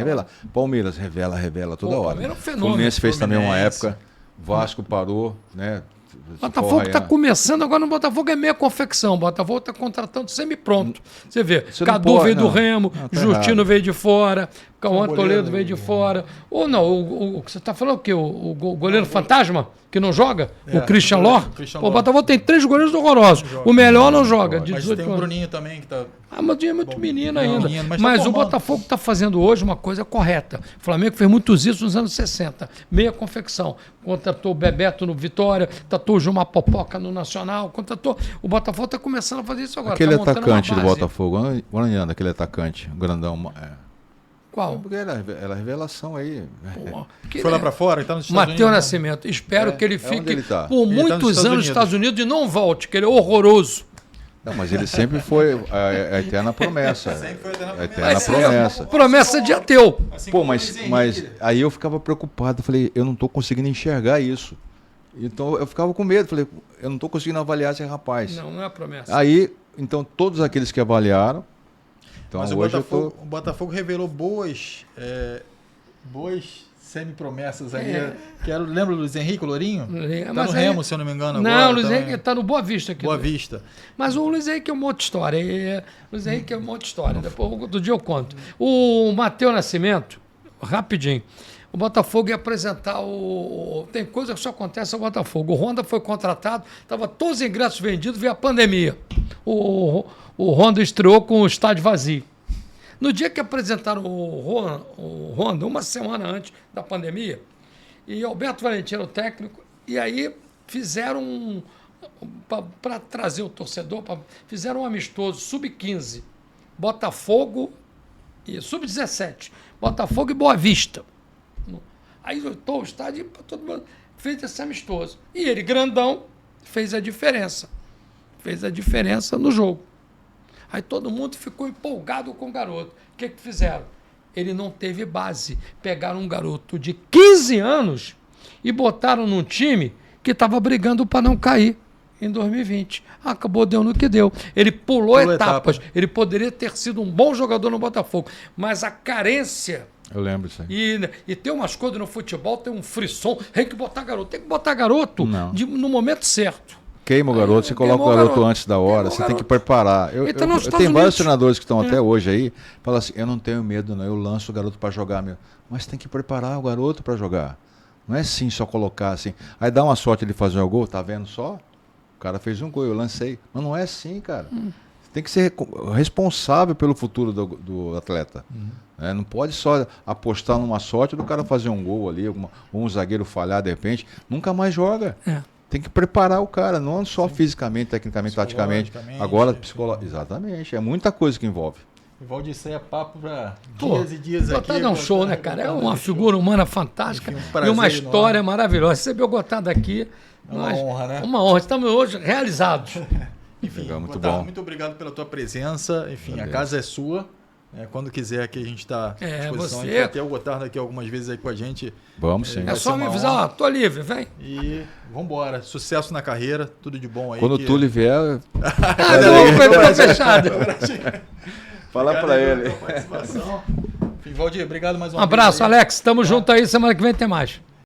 Palmeiras revela toda hora. Palmeiras é um fenômeno. Fluminense fez também uma época, Vasco parou, né? Botafogo está começando, agora no Botafogo é meia confecção. O Botafogo está contratando semi-pronto. Você vê, Cadu veio do Remo, Justino veio de fora, Cauã Toledo veio de fora. Ou não, o que você está falando, o quê? O goleiro fantasma, que não joga? O Christian Lor? O Botafogo tem 3 goleiros horrorosos. O melhor não joga. Mas tem o Bruninho também, que está... mas é muito menino ainda. Mas o Botafogo está fazendo hoje uma coisa correta. O Flamengo fez muitos isso nos anos 60. Meia confecção. Contratou o Bebeto no Vitória, contratou o Gilmar Popoca no Nacional, contratou... O Botafogo está começando a fazer isso agora. Aquele atacante do Botafogo, onde anda aquele atacante, o grandão? Qual? Porque ela é revelação aí. Foi lá para fora? Tá nos Estados Unidos, Mateus Nascimento. Espero que ele fique por Ele muitos anos nos Estados Unidos e não volte, que ele é horroroso. Não, mas ele sempre foi a eterna promessa. Sempre foi a A eterna eterna promessa. Promessa de ateu. Assim Pô, como mas o Luiz Henrique. aí eu ficava preocupado. Falei: eu não estou conseguindo enxergar isso. Então eu ficava com medo. Falei: eu não estou conseguindo avaliar esse rapaz. Não é promessa. Aí, então, todos aqueles que avaliaram. Então, Mas hoje o Botafogo revelou boas semi-promessas aí. Lembra o Luiz Henrique, o Lourinho? Tá no Remo, se eu não me engano. Não, agora, o Luiz Henrique está no Boa Vista aqui. Boa Vista. Mas o Luiz Henrique é uma outra história. Luiz Henrique é uma outra história. Depois, outro dia eu conto. O Mateus Nascimento, rapidinho. O Botafogo ia apresentar Tem coisa que só acontece no Botafogo. O Honda foi contratado, estava todos os ingressos vendidos, veio a pandemia. O Honda estreou com o estádio vazio. No dia que apresentaram o Honda, uma semana antes da pandemia, e Alberto Valentim era o técnico, e aí fizeram para trazer o torcedor, fizeram um amistoso sub-15, Botafogo e sub-17, Botafogo e Boa Vista. Aí lotou o estádio e todo mundo fez esse amistoso. E ele, grandão, fez a diferença. Fez a diferença no jogo. Aí todo mundo ficou empolgado com o garoto. O que fizeram? Ele não teve base. Pegaram um garoto de 15 anos e botaram num time que estava brigando para não cair em 2020. Acabou, deu no que deu. Ele pulou etapas. Ele poderia ter sido um bom jogador no Botafogo. Mas a carência... Eu lembro disso aí. E tem umas coisas no futebol, tem um frisson. Tem que botar garoto no momento certo. Queima o garoto, você coloca o garoto antes da hora, você tem que preparar. Eu tenho vários treinadores que estão até hoje aí, falam assim: eu não tenho medo, não, eu lanço o garoto para jogar mesmo. Mas tem que preparar o garoto para jogar. Não é assim, só colocar assim. Aí dá uma sorte de fazer um gol, tá vendo só? O cara fez um gol, eu lancei. Mas não é assim, cara. Você tem que ser responsável pelo futuro do atleta. Não pode só apostar numa sorte do cara fazer um gol ali, ou um zagueiro falhar de repente. Nunca mais joga. Tem que preparar o cara, não só fisicamente, tecnicamente, taticamente. Agora, exatamente. É muita coisa que envolve. Valdir, isso aí é papo para dias e dias aqui. Gottardo é um show, né, cara? É uma figura humana fantástica. Enfim, e uma história maravilhosa. Receber o Gottardo aqui. É uma honra, né? Uma honra. Estamos hoje realizados. Enfim, legal, muito Gottardo, bom. muito obrigado pela tua presença. Enfim, a casa é sua. Quando quiser aqui a gente está à disposição. Você... A gente vai ter o Gottardo aqui algumas vezes aí com a gente. Vamos sim. É só me avisar, ó, tô livre, vem. E vambora. Sucesso na carreira, tudo de bom aí. Quando o Túlio vier... Não, fechado. Fala para ele. Enfim, Valdir, obrigado mais uma Um abraço, vez. Alex. Tamo junto aí. Semana que vem tem mais.